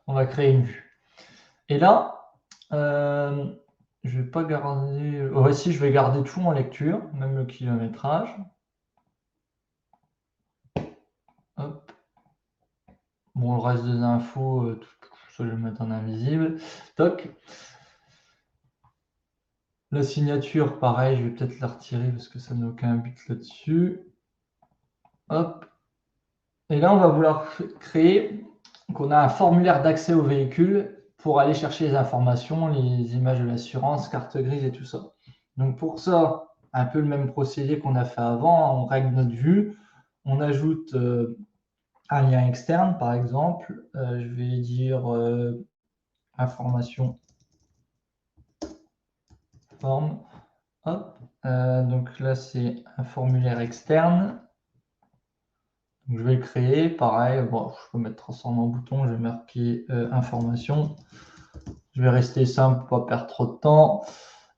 On va créer une vue. Et là, je vais pas garder. Si, je vais garder tout en lecture, même le kilométrage. Hop. Bon, le reste des infos, ça, je vais le mettre en invisible. Toc. La signature, pareil, je vais peut-être la retirer parce que ça n'a aucun but là-dessus. Hop. Et là, on va vouloir créer qu'on a un formulaire d'accès au véhicule pour aller chercher les informations, les images de l'assurance, carte grise et tout ça. Donc pour ça, un peu le même procédé qu'on a fait avant, on règle notre vue, on ajoute un lien externe, par exemple. Je vais dire information forme. Hop. Donc là, c'est un formulaire externe. Donc, je vais le créer. Pareil, je peux mettre transformer en bouton. Je vais marquer information. Je vais rester simple pour ne pas perdre trop de temps.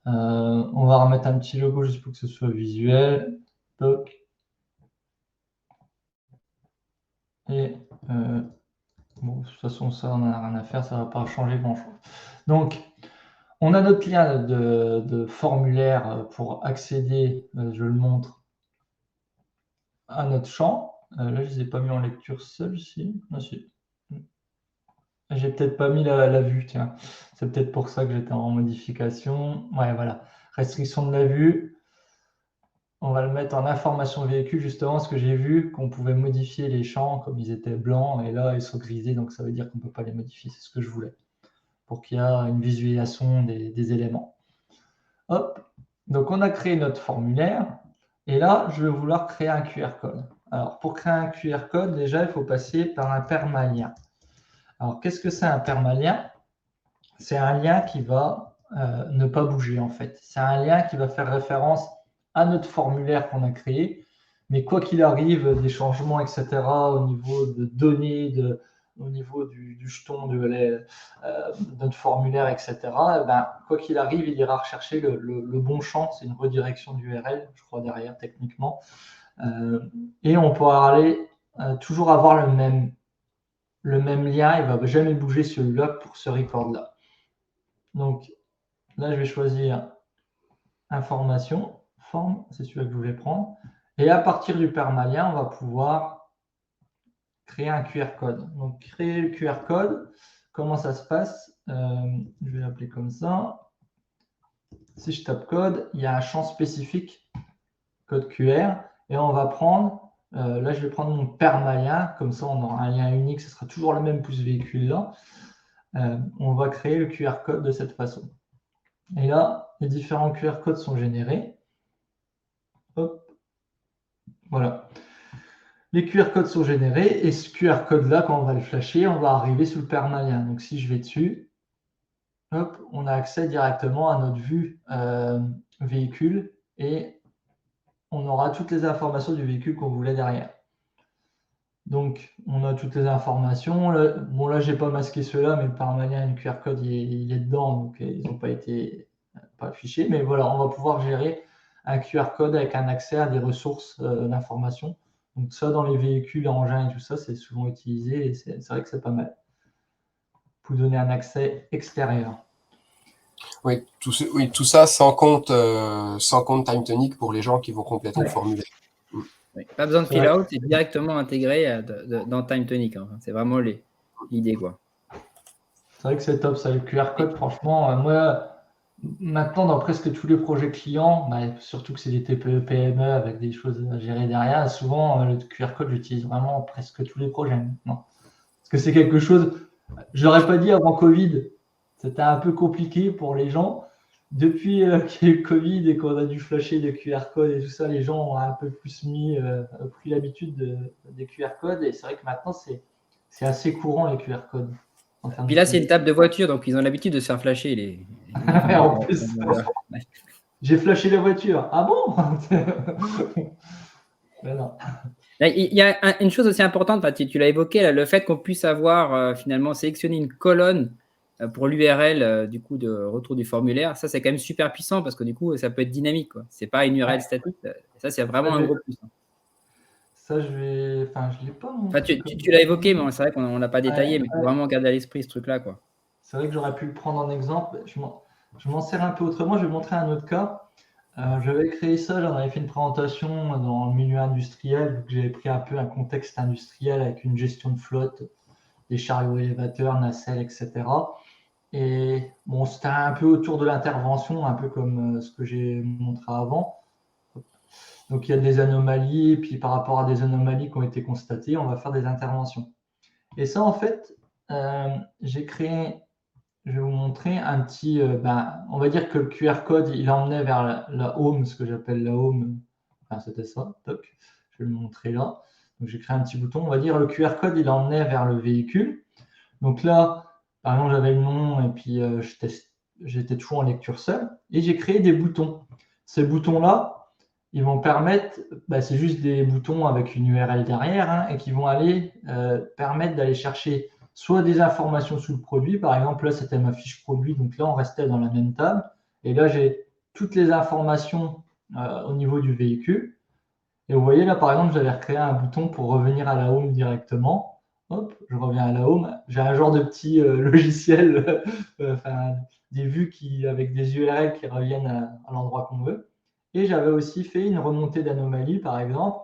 On va remettre un petit logo juste pour que ce soit visuel. Toc. Et de toute façon, ça, on n'en a rien à faire. Ça ne va pas changer grand-chose. Donc, on a notre lien de formulaire pour accéder, je le montre, à notre champ. Là, je ne les ai pas mis en lecture seul, si. Ah, si. J'ai peut-être pas mis la vue, tiens. C'est peut-être pour ça que j'étais en modification. Ouais, voilà. Restriction de la vue. On va le mettre en information véhicule, justement, parce que j'ai vu qu'on pouvait modifier les champs comme ils étaient blancs, et là, ils sont grisés, donc ça veut dire qu'on ne peut pas les modifier. C'est ce que je voulais, pour qu'il y ait une visualisation des éléments. Hop. Donc, on a créé notre formulaire, et là, je vais vouloir créer un QR code. Alors, pour créer un QR code, déjà, il faut passer par un permalien. Alors, qu'est-ce que c'est un permalien? C'est un lien qui va ne pas bouger, en fait. C'est un lien qui va faire référence à notre formulaire qu'on a créé, mais quoi qu'il arrive, des changements, etc., au niveau de données, au niveau du jeton de notre formulaire, etc., quoi qu'il arrive, il ira rechercher le bon champ. C'est une redirection d'URL, je crois, derrière, techniquement. Et on pourra aller toujours avoir le même lien, il ne va jamais bouger celui-là pour ce record-là. Donc là, je vais choisir information, forme, c'est celui-là que je voulais prendre. Et à partir du permalien, on va pouvoir créer un QR code. Donc créer le QR code, comment ça se passe? Je vais l'appeler comme ça. Si je tape code, il y a un champ spécifique, code QR, et on va prendre, là je vais prendre mon permalien, comme ça on aura un lien unique, ce sera toujours le même pour ce véhicule-là. On va créer le QR code de cette façon. Et là, les différents QR codes sont générés. Hop. Voilà. Les QR codes sont générés et ce QR code-là, quand on va le flasher, on va arriver sous le permalien. Donc, si je vais dessus, hop, on a accès directement à notre vue véhicule et on aura toutes les informations du véhicule qu'on voulait derrière. Donc, on a toutes les informations. Là, je n'ai pas masqué ceux-là, mais le permalien et le QR code, il est dedans, donc ils n'ont pas été affichés. Mais voilà, on va pouvoir gérer un QR code avec un accès à des ressources d'information. Donc, ça, dans les véhicules, engins et tout ça, c'est souvent utilisé et c'est vrai que c'est pas mal pour donner un accès extérieur. Oui, tout ça sans compte TimeTonic pour les gens qui vont compléter le formulaire. Oui, pas besoin de fill-out, c'est directement intégré dans TimeTonic. Hein. C'est vraiment l'idée, quoi. C'est vrai que c'est top, ça, le QR code. Franchement, moi, maintenant, dans presque tous les projets clients, surtout que c'est des TPE, PME avec des choses à gérer derrière, souvent, le QR code, j'utilise vraiment presque tous les projets maintenant. Parce que c'est quelque chose, je ne l'aurais pas dit avant Covid, c'était un peu compliqué pour les gens. Depuis qu'il y a eu le Covid et qu'on a dû flasher des QR codes et tout ça, les gens ont un peu plus pris l'habitude des QR codes. Et c'est vrai que maintenant, c'est assez courant les QR codes en termes Puis là, c'est une d'utilisation. table de voiture, donc ils ont l'habitude de se faire flasher les En vendeurs. plus, j'ai flashé la voiture. Ah bon? Ben non. Il y a une chose aussi importante, tu l'as évoqué, là, le fait qu'on puisse avoir finalement sélectionné une colonne pour l'URL du coup de retour du formulaire. Ça, c'est quand même super puissant parce que du coup, ça peut être dynamique. Ce n'est pas une URL statique. Ça, c'est vraiment un gros plus. Ça, enfin, je l'ai pas Enfin, montré tu l'as évoqué, mais c'est vrai qu'on ne l'a pas détaillé, mais il faut ouais. vraiment garder à l'esprit ce truc-là, quoi. C'est vrai que j'aurais pu le prendre en exemple. Je m'en sers un peu autrement. Je vais montrer un autre cas. J'avais créé ça, j'en avais fait une présentation dans le milieu industriel, donc j'avais pris un peu un contexte industriel avec une gestion de flotte, des chariots élévateurs, nacelles, etc. Et bon, c'était un peu autour de l'intervention, un peu comme ce que j'ai montré avant. Donc il y a des anomalies, et puis par rapport à des anomalies qui ont été constatées, on va faire des interventions. Et ça, en fait, j'ai créé, je vais vous montrer un petit, on va dire que le QR code, il emmenait vers la home, ce que j'appelle la home. Enfin, c'était ça, toc. Je vais le montrer là. Donc j'ai créé un petit bouton. On va dire le QR code, il emmenait vers le véhicule. Donc là, par exemple, j'avais le nom et puis j'étais toujours en lecture seule. Et j'ai créé des boutons. Ces boutons-là, ils vont permettre, c'est juste des boutons avec une URL derrière, hein, et qui vont aller permettre d'aller chercher soit des informations sur le produit. Par exemple, là, c'était ma fiche produit. Donc là, on restait dans la même table. Et là, j'ai toutes les informations au niveau du véhicule. Et vous voyez là, par exemple, j'avais recréé un bouton pour revenir à la home directement. Hop, je reviens à la home. J'ai un genre de petit logiciel, enfin, des vues avec des URL qui reviennent à l'endroit qu'on veut. Et j'avais aussi fait une remontée d'anomalie, par exemple.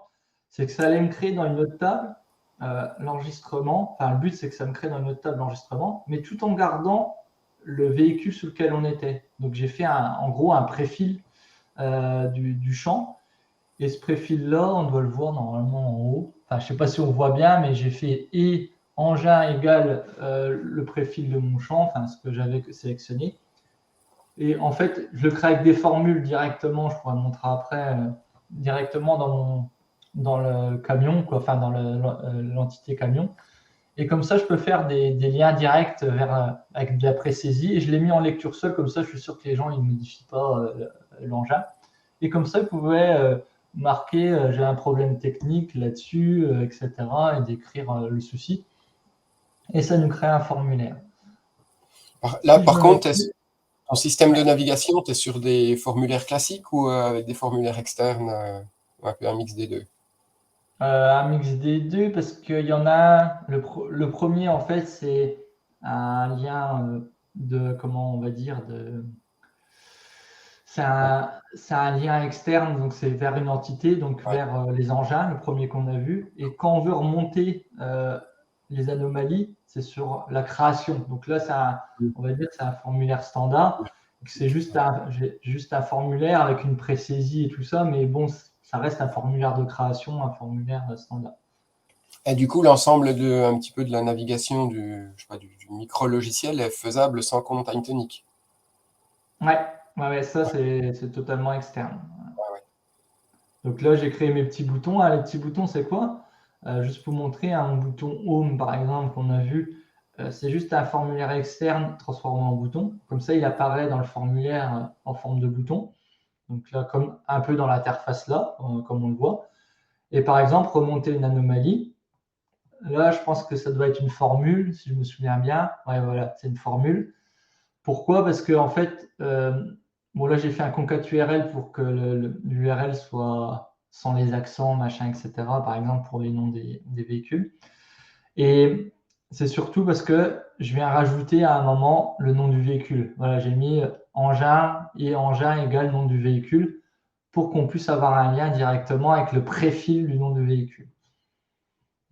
C'est que ça allait me créer dans une autre table l'enregistrement. Enfin, le but, c'est que ça me crée dans une autre table l'enregistrement, mais tout en gardant le véhicule sur lequel on était. Donc, j'ai fait en gros un préfil du champ. Et ce préfil-là, on doit le voir normalement en haut. Enfin, je ne sais pas si on voit bien, mais j'ai fait et engin égale le préfil de mon champ, enfin ce que j'avais sélectionné. Et en fait, je le crée avec des formules directement, je pourrais montrer après, directement dans le camion, quoi, enfin dans l'entité camion. Et comme ça, je peux faire des liens directs avec de la pré-saisie. Et je l'ai mis en lecture seule, comme ça, je suis sûr que les gens ne modifient pas l'engin. Et comme ça, ils pouvaient marquer j'ai un problème technique là-dessus, etc. et décrire le souci. Et ça nous crée un formulaire. Là, par contre, ton système de navigation, tu es sur des formulaires classiques ou avec des formulaires externes, un peu un mix des deux? Un mix des deux, parce qu'il y en a. Le premier, en fait, c'est un lien comment on va dire, c'est un lien externe, donc c'est vers une entité, donc vers les engins, le premier qu'on a vu. Et quand on veut remonter les anomalies, c'est sur la création. Donc là, on va dire que c'est un formulaire standard. C'est juste un formulaire avec une pré-saisie et tout ça, mais bon, ça reste un formulaire de création, un formulaire standard. Et du coup, l'ensemble un petit peu de la navigation du micro-logiciel est faisable sans compte TimeTonic. Ouais, ça c'est totalement externe. Donc là, j'ai créé mes petits boutons. Ah, les petits boutons, c'est quoi? Juste pour montrer un bouton Home, par exemple, qu'on a vu. C'est juste un formulaire externe transformé en bouton. Comme ça, il apparaît dans le formulaire en forme de bouton. Donc là, comme un peu dans l'interface là, comme on le voit. Et par exemple, remonter une anomalie. Là, je pense que ça doit être une formule, si je me souviens bien. Ouais, voilà, c'est une formule. Pourquoi? Parce que en fait, bon là j'ai fait un concat URL pour que l'URL soit sans les accents, machin, etc. Par exemple pour les noms des véhicules. Et c'est surtout parce que je viens rajouter à un moment le nom du véhicule. Voilà, j'ai mis engin et engin égale nom du véhicule pour qu'on puisse avoir un lien directement avec le préfil du nom du véhicule.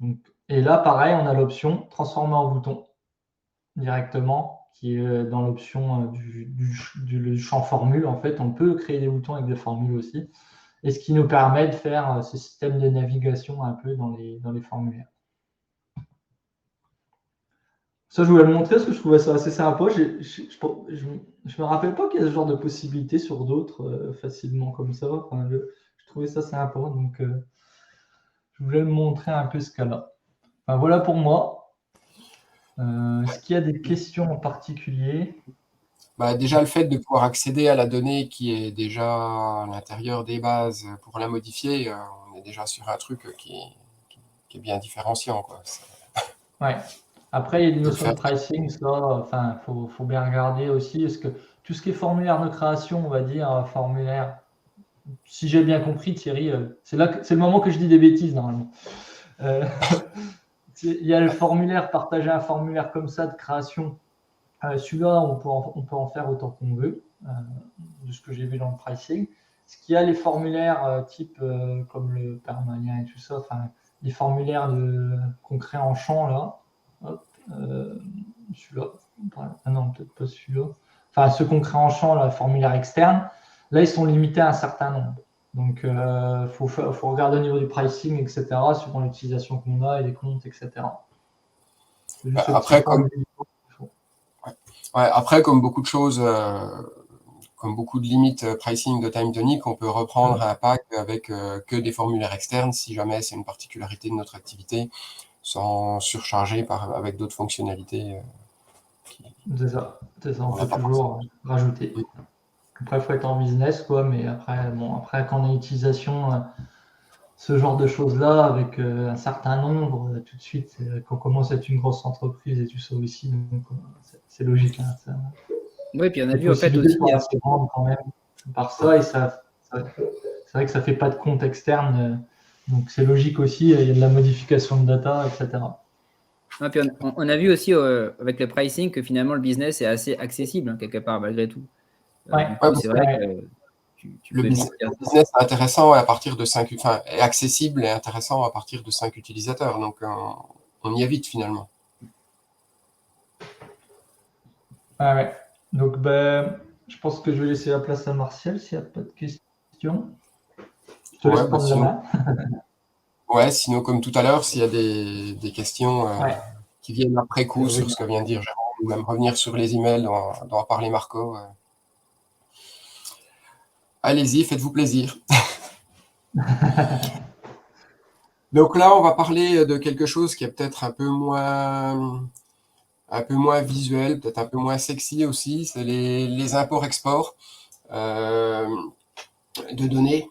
Donc, et là, pareil, on a l'option transformer en bouton directement, qui est dans l'option du champ formule. En fait, on peut créer des boutons avec des formules aussi, et ce qui nous permet de faire ce système de navigation un peu dans les formulaires. Ça, je voulais le montrer parce que je trouvais ça assez sympa. Je me rappelle pas qu'il y a ce genre de possibilité sur d'autres facilement comme ça. Enfin, je trouvais ça sympa, donc je voulais le montrer un peu ce cas-là. Enfin, voilà pour moi. Est-ce qu'il y a des questions en particulier? Bah, déjà, le fait de pouvoir accéder à la donnée qui est déjà à l'intérieur des bases pour la modifier, on est déjà sur un truc qui est bien différenciant, quoi. Ouais. Après, il y a une De le notion de faire. pricing, ça, enfin, faut bien regarder aussi. Est-ce que tout ce qui est formulaire de création, on va dire, formulaire, si j'ai bien compris, Thierry, c'est le moment que je dis des bêtises normalement. Euh, il y a le formulaire, partager un formulaire comme ça de création. Celui-là, on peut en faire autant qu'on veut, de ce que j'ai vu dans le pricing. Ce qu'il y a les formulaires type comme le permalien et tout ça, enfin, les formulaires qu'on crée en champ là. Hop, celui-là. Ah non, peut-être pas celui-là. Enfin, ceux qu'on crée en champ, là, formulaire externe, là, ils sont limités à un certain nombre. Donc, il faut regarder au niveau du pricing, etc., suivant l'utilisation qu'on a et les comptes, etc. C'est juste ce petit Après, point comme, de vue. ouais, après, comme beaucoup de choses, comme beaucoup de limites pricing de Time Tonic, on peut reprendre un pack avec que des formulaires externes si jamais c'est une particularité de notre activité, sans surcharger avec d'autres fonctionnalités. C'est ça, on On n'a peut pas toujours rajouter. Après, il faut être en business, quoi, mais après, bon, après quand on a utilisation, ce genre de choses-là, avec un certain nombre, tout de suite, quand on commence à être une grosse entreprise et tout ça aussi, donc c'est logique. Hein, ça, Oui, puis on a les vu en fait possibilités aussi. sont assez grandes quand même par ça, et c'est vrai que ça fait pas de compte externe, donc c'est logique aussi, il y a de la modification de data, etc. Puis on a vu aussi avec le pricing que finalement le business est assez accessible hein, quelque part malgré tout. Ouais, Du Ouais, coup, c'est vrai que tu le peux vite business, faire le ça. business est intéressant à partir de 5, enfin, est accessible et intéressant à partir de 5 utilisateurs. Donc, on y est vite finalement. ouais. Donc, ben, je pense que je vais laisser la place à Martial s'il n'y a pas de questions. Je te laisse Ouais, bah prendre la sinon, main. ouais, sinon, comme tout à l'heure, s'il y a des questions Ouais, qui viennent après c'est coup vrai. sur ce que vient de dire Jérôme, ou même revenir sur les emails dont a parlé Marco, allez-y, faites-vous plaisir. Donc là, on va parler de quelque chose qui est peut-être un peu moins visuel, peut-être un peu moins sexy aussi, c'est les imports-exports de données.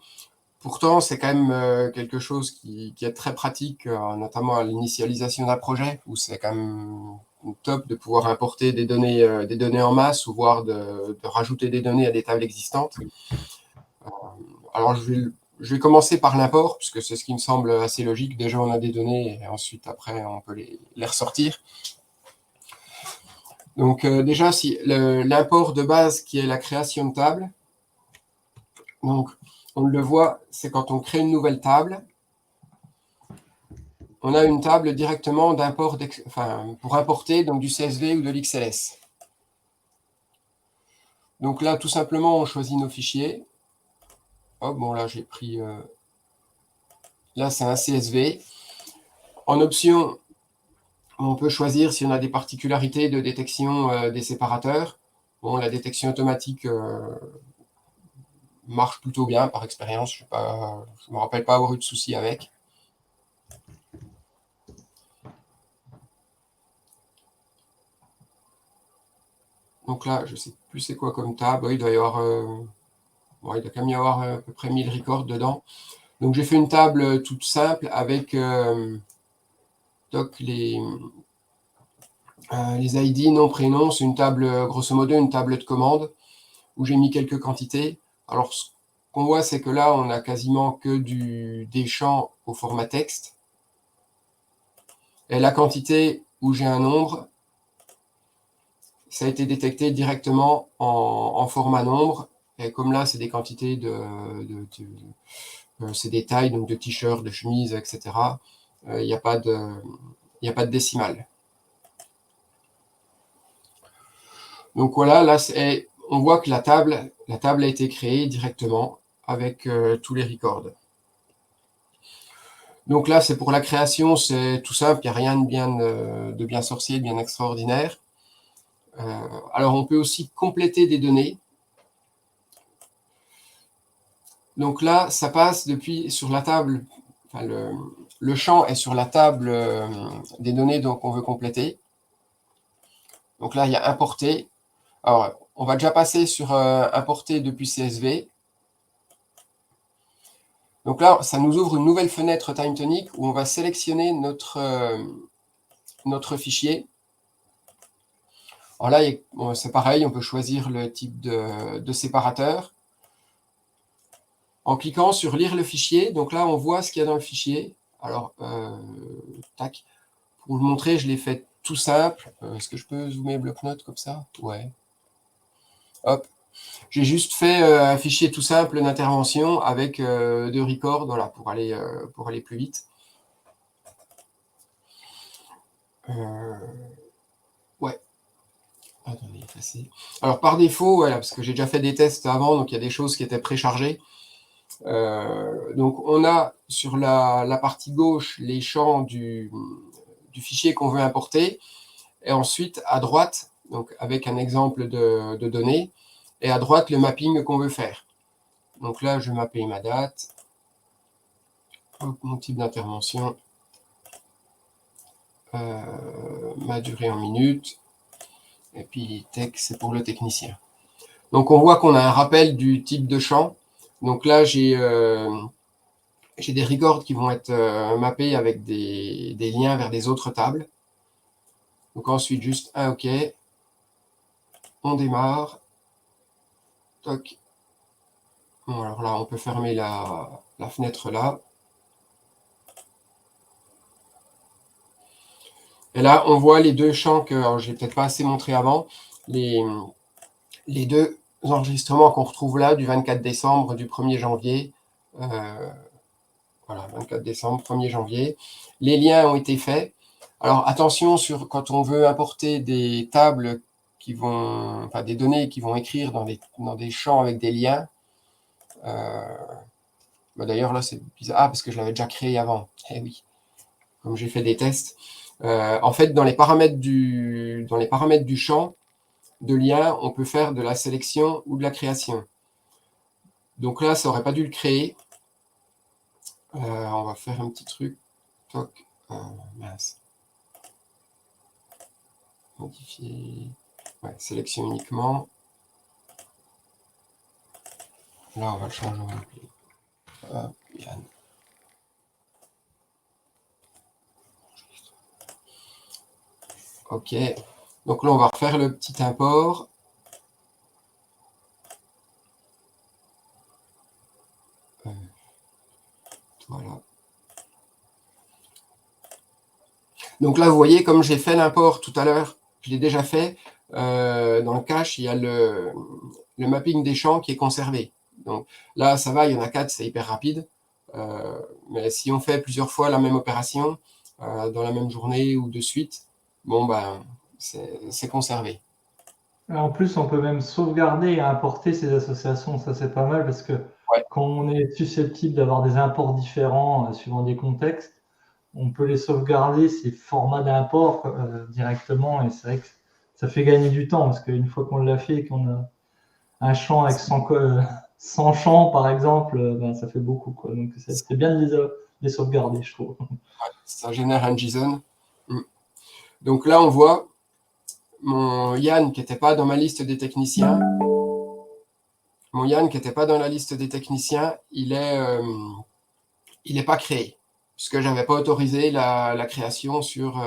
Pourtant, c'est quand même quelque chose qui est très pratique, notamment à l'initialisation d'un projet, où c'est quand même top de pouvoir importer des données en masse, ou voire de rajouter des données à des tables existantes. Alors, je vais commencer par l'import, puisque c'est ce qui me semble assez logique. Déjà, on a des données, et ensuite, après, on peut les ressortir. Donc, déjà, si l'import de base, qui est la création de table, donc, on le voit, c'est quand on crée une nouvelle table, on a une table directement d'import, enfin, pour importer donc, du CSV ou de l'XLS. Donc là, tout simplement, on choisit nos fichiers. Hop, bon, là, j'ai pris... là, c'est un CSV. En option, on peut choisir si on a des particularités de détection des séparateurs. Bon, la détection automatique marche plutôt bien par expérience. Je ne me rappelle pas avoir eu de soucis avec. Donc là, je ne sais plus c'est quoi comme table. Il doit y avoir... bon, il doit quand même y avoir à peu près 1000 records dedans. Donc j'ai fait une table toute simple avec les ID, nom, prénom. C'est une table, grosso modo, une table de commande où j'ai mis quelques quantités. Alors ce qu'on voit, c'est que là, on a quasiment que des champs au format texte. Et la quantité où j'ai un nombre, ça a été détecté directement en format nombre. Et comme là, c'est des quantités c'est des tailles, donc de t-shirts, de chemises, etc. Il n'y a pas de décimale. Donc voilà, là, on voit que la table a été créée directement avec tous les records. Donc là, c'est pour la création, c'est tout simple, il n'y a rien de bien sorcier, de bien extraordinaire. Alors, on peut aussi compléter des données. Donc là, ça passe depuis sur la table, enfin, le champ est sur la table des données qu'on veut compléter. Donc là, il y a importer. Alors, on va déjà passer sur importer depuis CSV. Donc là, ça nous ouvre une nouvelle fenêtre TimeTonic où on va sélectionner notre fichier. Alors là, c'est pareil, on peut choisir le type de séparateur. En cliquant sur lire le fichier, donc là, on voit ce qu'il y a dans le fichier. Alors, tac, pour vous montrer, je l'ai fait tout simple. Est-ce que je peux zoomer bloc-notes comme ça? Ouais. Hop. J'ai juste fait un fichier tout simple d'intervention avec de record, voilà, pour aller plus vite. Ouais. Attendez, effacer. Alors, par défaut, voilà, parce que j'ai déjà fait des tests avant, donc il y a des choses qui étaient préchargées. Donc, on a sur la partie gauche les champs du fichier qu'on veut importer. Et ensuite, à droite, donc avec un exemple de données, et à droite, le mapping qu'on veut faire. Donc là, je vais mapper ma date, mon type d'intervention, ma durée en minutes, et puis tech, c'est pour le technicien. Donc, on voit qu'on a un rappel du type de champ. Donc là, j'ai des records qui vont être mappés avec des liens vers des autres tables. Donc ensuite, juste un OK. On démarre. Toc. Bon, alors là, on peut fermer la fenêtre là. Et là, on voit les deux champs que je n'ai peut-être pas assez montré avant. Les deux enregistrements qu'on retrouve là, du 24 décembre, du 1er janvier. Voilà, 24 décembre, 1er janvier. Les liens ont été faits. Alors, attention, quand on veut importer des tables enfin des données qui vont écrire dans des champs avec des liens. D'ailleurs, là, c'est bizarre. Ah, parce que je l'avais déjà créé avant. Eh oui, comme j'ai fait des tests. En fait, dans les paramètres du champ de lien, on peut faire de la sélection ou de la création. Donc là, ça n'aurait pas dû le créer. On va faire un petit truc. Toc. Mince. Modifier. Ouais, sélection uniquement. Là, on va le changer. Hop, Yann. OK. Donc là, on va refaire le petit import. Voilà. Donc là, vous voyez, comme j'ai fait l'import tout à l'heure, je l'ai déjà fait, dans le cache, il y a le mapping des champs qui est conservé. Donc là, ça va, il y en a 4, c'est hyper rapide. Mais si on fait plusieurs fois la même opération, dans la même journée ou de suite, bon, ben, c'est conservé. En plus, on peut même sauvegarder et importer ces associations. Ça, c'est pas mal parce que Ouais. quand on est susceptible d'avoir des imports différents suivant des contextes, on peut les sauvegarder, ces formats d'import directement. Et c'est vrai que ça fait gagner du temps parce qu'une fois qu'on l'a fait et qu'on a un champ avec 100 champs, par exemple, ben, ça fait beaucoup, quoi. Donc, c'est bien de les sauvegarder, je trouve. Ça génère un JSON. Donc là, on voit mon Yann qui n'était pas dans ma liste des techniciens. Mon Yann qui n'était pas dans la liste des techniciens, il n'est pas créé, puisque je n'avais pas autorisé la création sur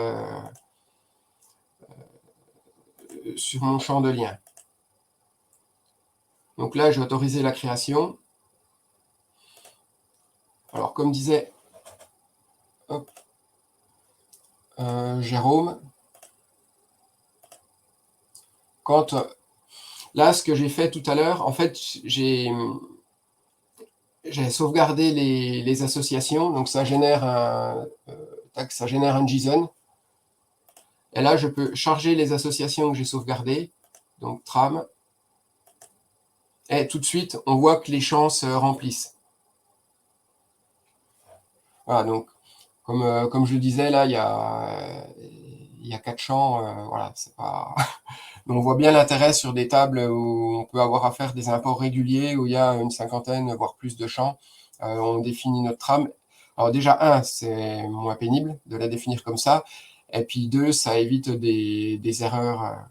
mon champ de lien. Donc là, j'ai autorisé la création. Alors, comme disait Jérôme, là, ce que j'ai fait tout à l'heure, en fait, j'ai sauvegardé les associations, donc ça génère un JSON. Et là, je peux charger les associations que j'ai sauvegardées, donc tram, et tout de suite, on voit que les champs se remplissent. Voilà, donc Comme je le disais, là, il y a 4 champs, voilà, c'est pas. Mais on voit bien l'intérêt sur des tables où on peut avoir à faire des imports réguliers, où il y a une cinquantaine, voire plus de champs. On définit notre trame. Alors déjà, un, c'est moins pénible de la définir comme ça. Et puis deux, ça évite des erreurs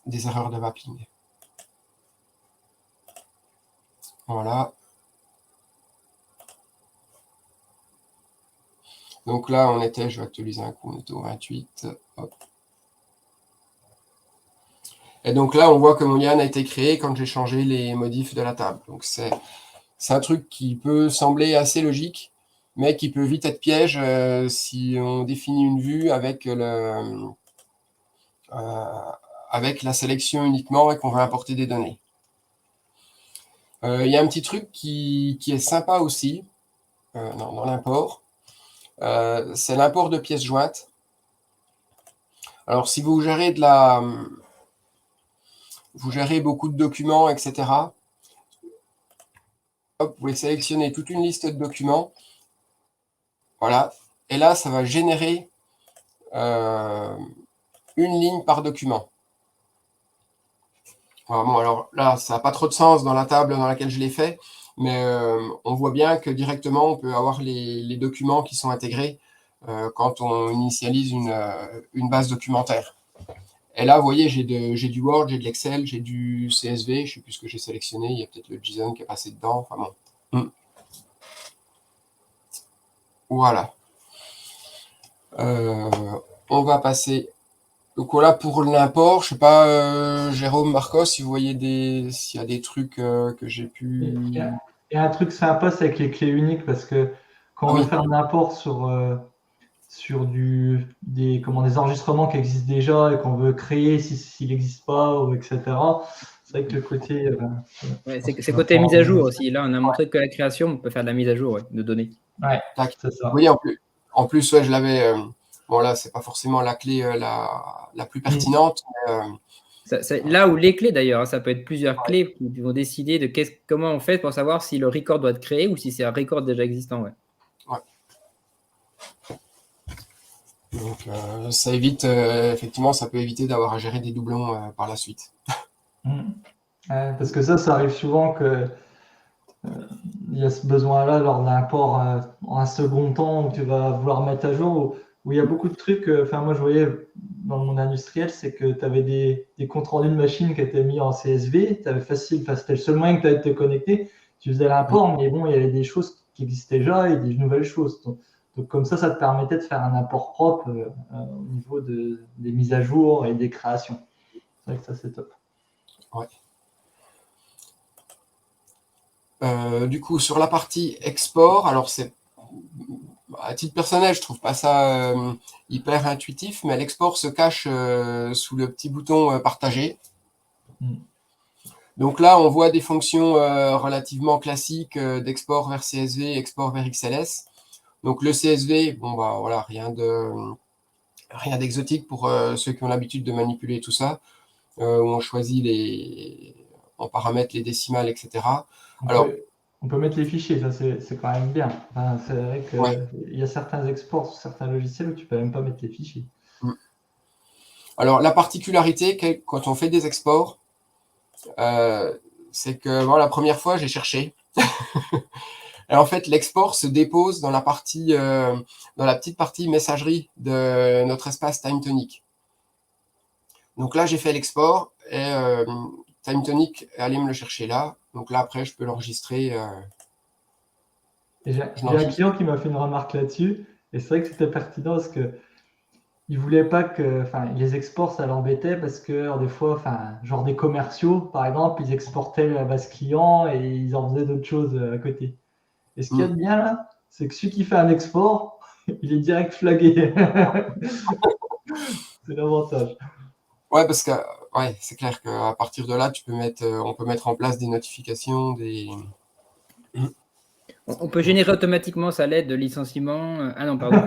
de mapping. Voilà. Donc là, je vais actualiser un coup, on était au 28. Hop. Et donc là, on voit que mon lien a été créé quand j'ai changé les modifs de la table. Donc c'est un truc qui peut sembler assez logique, mais qui peut vite être piège si on définit une vue avec la sélection uniquement et qu'on veut importer des données. Il y a un petit truc qui est sympa aussi dans l'import. C'est l'import de pièces jointes. Alors, si vous gérez beaucoup de documents, etc., hop, vous pouvez sélectionner toute une liste de documents. Voilà. Et là, ça va générer une ligne par document. Voilà, bon, alors là, ça n'a pas trop de sens dans la table dans laquelle je l'ai fait, mais on voit bien que directement, on peut avoir les documents qui sont intégrés quand on initialise une base documentaire. Et là, vous voyez, j'ai du Word, j'ai de l'Excel, j'ai du CSV, je ne sais plus ce que j'ai sélectionné, il y a peut-être le JSON qui est passé dedans, enfin bon. Voilà. On va passer. Donc voilà pour l'import. Je ne sais pas, Jérôme, Marcos, si vous voyez s'il y a des trucs que j'ai pu. Il y a un truc sympa, c'est avec les clés uniques, parce que quand on veut faire un import sur des enregistrements qui existent déjà et qu'on veut créer s'il n'existe pas, ou etc. C'est vrai que le côté. C'est côté mise à jour aussi. Là, on a montré que la création, on peut faire de la mise à jour de données. Ouais, c'est ça. Vous voyez, en plus ouais, je l'avais. Bon, là, c'est pas forcément la clé la plus pertinente. Là où les clés, d'ailleurs, ça peut être plusieurs clés qui vont décider de comment on fait pour savoir si le record doit être créé ou si c'est un record déjà existant. Ouais. Donc, ça évite, effectivement, ça peut éviter d'avoir à gérer des doublons par la suite. Parce que ça arrive souvent que il y a ce besoin-là lors d'un port en un second temps où tu vas vouloir mettre à jour, où il y a beaucoup de trucs. Moi, je voyais dans mon industriel, c'est que tu avais des comptes rendus de machines qui étaient mis en CSV. C'était le seul moyen que tu avais de te connecter. Tu faisais l'import, mais bon, il y avait des choses qui existaient déjà et des nouvelles choses. Donc comme ça te permettait de faire un import propre au niveau des mises à jour et des créations. C'est vrai que ça, c'est top. Ouais. Du coup, sur la partie export, alors c'est à titre personnel, je trouve pas ça hyper intuitif, mais l'export se cache sous le petit bouton partager. Donc là, on voit des fonctions relativement classiques d'export vers CSV, export vers XLS. Donc le CSV, bon bah voilà, rien d'exotique pour ceux qui ont l'habitude de manipuler tout ça, où on choisit on paramètre les décimales, etc. On peut mettre les fichiers, ça c'est quand même bien. C'est vrai qu'il y a certains exports sur certains logiciels où tu peux même pas mettre les fichiers. Alors la particularité quand on fait des exports, c'est que la première fois j'ai cherché. Et en fait, l'export se dépose dans la petite partie messagerie de notre espace TimeTonic. Donc là, j'ai fait l'export et TimeTonic est allé me le chercher là. Donc là, après, je peux l'enregistrer. J'ai un client qui m'a fait une remarque là-dessus. Et c'est vrai que c'était pertinent parce que il voulait pas que, les exports, ça l'embêtait parce que alors, des fois, genre des commerciaux, par exemple, ils exportaient la base client et ils en faisaient d'autres choses à côté. Et ce qu'il y a de bien là, c'est que celui qui fait un export, il est direct flagué. C'est l'avantage. Ouais, parce que c'est clair qu'à partir de là, on peut mettre en place des notifications, On peut générer automatiquement sa lettre de licenciement. Ah non, pardon.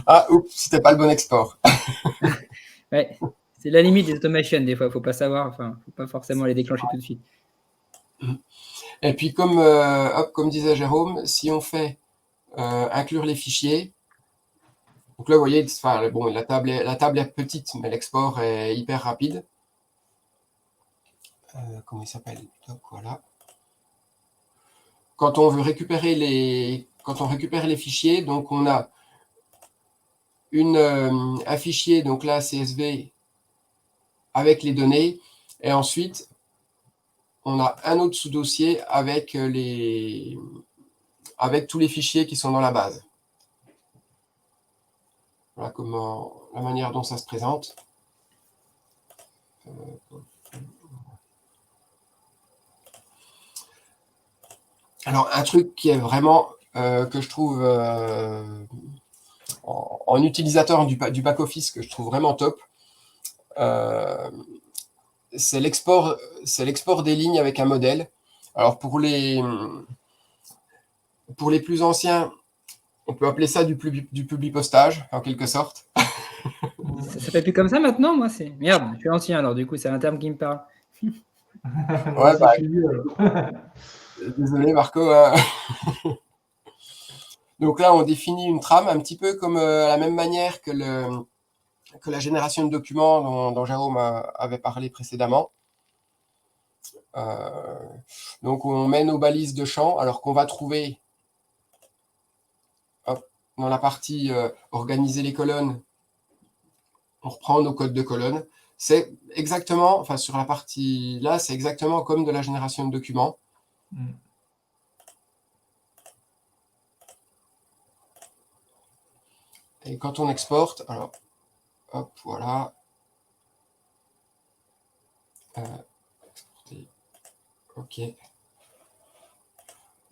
Ah, oups, c'était pas le bon export. Ouais, c'est la limite des automations des fois. Il faut pas savoir, faut pas forcément les déclencher tout de suite. Et puis comme disait Jérôme, si on fait inclure les fichiers. Donc là, vous voyez, enfin, bon, la table est petite, mais l'export est hyper rapide. Comment il s'appelle? Voilà. Quand on veut récupérer les fichiers, donc on a un fichier, donc là, CSV, avec les données, et ensuite, on a un autre sous-dossier avec tous les fichiers qui sont dans la base. Voilà la manière dont ça se présente. Alors, un truc qui est vraiment, que je trouve, en utilisateur du back-office, que je trouve vraiment top, c'est l'export des lignes avec un modèle. Alors, pour les plus anciens, on peut appeler ça du publipostage, en quelque sorte. Ça s'appelle plus comme ça maintenant, moi, c'est... Merde, je suis ancien, alors du coup, c'est un terme qui me parle. Moi aussi, je suis vieux. Désolé, Marco. Donc là, on définit une trame un petit peu comme à la même manière que la génération de documents dont Jérôme avait parlé précédemment. Donc, on met nos balises de champ, alors qu'on va trouver dans la partie organiser les colonnes, on reprend nos codes de colonnes. C'est exactement, enfin sur la partie là, c'est exactement comme de la génération de documents. Et quand on exporte, alors, hop, voilà. Exporter. OK.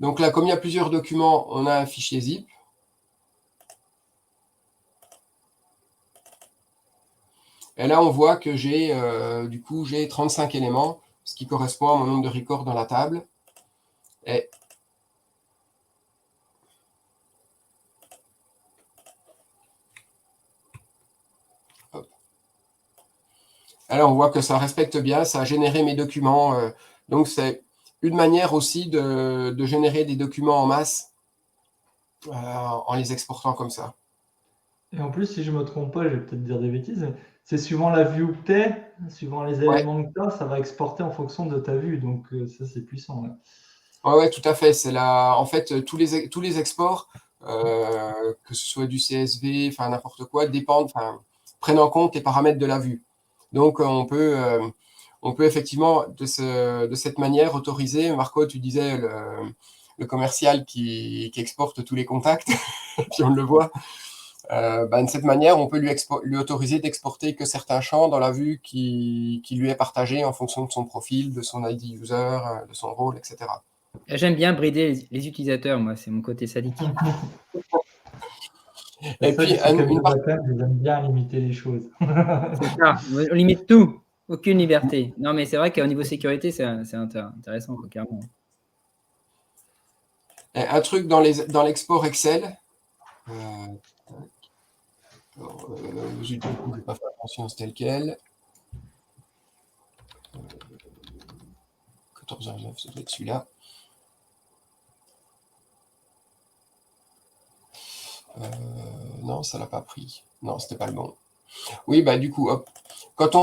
Donc là, comme il y a plusieurs documents, on a un fichier zip. Et là, on voit que j'ai 35 éléments, ce qui correspond à mon nombre de records dans la table. Et alors, on voit que ça respecte bien, ça a généré mes documents. Donc, c'est une manière aussi de générer des documents en masse en les exportant comme ça. Et en plus, si je ne me trompe pas, je vais peut-être dire des bêtises, mais c'est suivant la vue que tu es, suivant les éléments que tu as, ça va exporter en fonction de ta vue. Donc, ça, c'est puissant. Ouais, tout à fait. En fait, tous les exports, que ce soit du CSV, enfin n'importe quoi, prennent en compte les paramètres de la vue. Donc, on peut effectivement, de cette manière, autoriser. Marco, tu disais le commercial qui exporte tous les contacts, puis on le voit. De cette manière, on peut lui autoriser d'exporter que certains champs dans la vue qui lui est partagée en fonction de son profil, de son ID user, de son rôle, etc. J'aime bien brider les utilisateurs, moi, c'est mon côté sadique. Et puis, ils aiment bien limiter les choses. C'est ça, on limite tout, aucune liberté. Non, mais c'est vrai qu'au niveau sécurité, c'est intéressant, quoi, carrément. Un truc dans l'export Excel, je ne vais pas faire attention, c'est tel quel. 14h09, ça doit être celui-là. Non, ça ne l'a pas pris. Non, c'était pas le bon. Oui, du coup, hop. Quand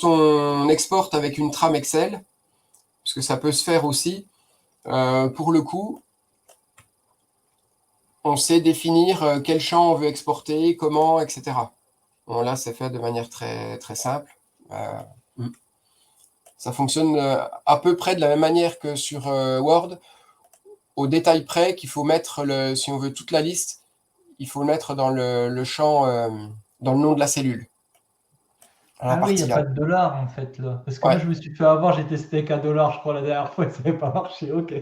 on exporte avec une trame Excel, parce que ça peut se faire aussi, pour le coup, on sait définir quel champ on veut exporter, comment, etc. Bon, là, c'est fait de manière très, très simple. Ça fonctionne à peu près de la même manière que sur Word, au détail près qu'il faut mettre, si on veut toute la liste, il faut le mettre dans le champ, dans le nom de la cellule. Ah oui, il n'y a pas de dollar en fait là. Parce que moi je me suis fait avoir, j'ai testé avec $1, je crois, la dernière fois, et ça n'avait pas marché. Ok.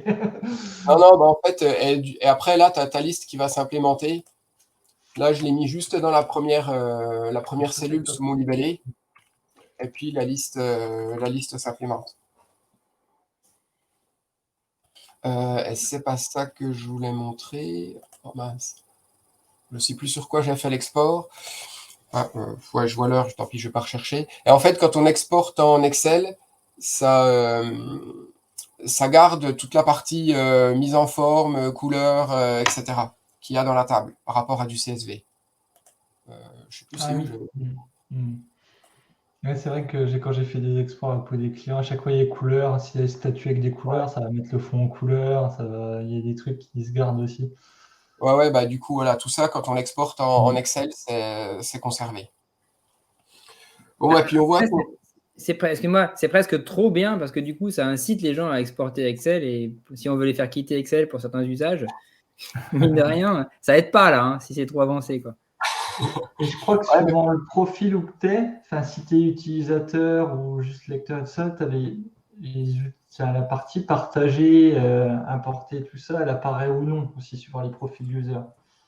Non, en fait, et après là, tu as ta liste qui va s'implémenter. Là, je l'ai mis juste dans la première cellule sous mon libellé. Et puis la liste s'implémente. Et c'est pas ça que je voulais montrer. Oh mince. Je ne sais plus sur quoi j'ai fait l'export. Je vois l'heure, tant pis, je ne vais pas rechercher. Et en fait, quand on exporte en Excel, ça garde toute la partie mise en forme, couleur, etc. qu'il y a dans la table par rapport à du CSV. Je sais plus Ah oui. Ouais, c'est vrai que quand j'ai fait des exports pour des clients, à chaque fois il y a des couleurs. S'il y a des statuts avec des couleurs, ça va mettre le fond en couleur. Il y a des trucs qui se gardent aussi. Ouais, bah du coup, voilà, tout ça, quand on l'exporte en Excel, c'est conservé. Bon, et puis on voit c'est presque trop bien parce que du coup, ça incite les gens à exporter Excel et si on veut les faire quitter Excel pour certains usages, mine de rien, ça aide pas là, si c'est trop avancé, quoi. Et je crois que suivant le profil où tu es, si tu es utilisateur ou juste lecteur, ça, la partie partager, importer, tout ça, elle apparaît ou non aussi suivant les profils user.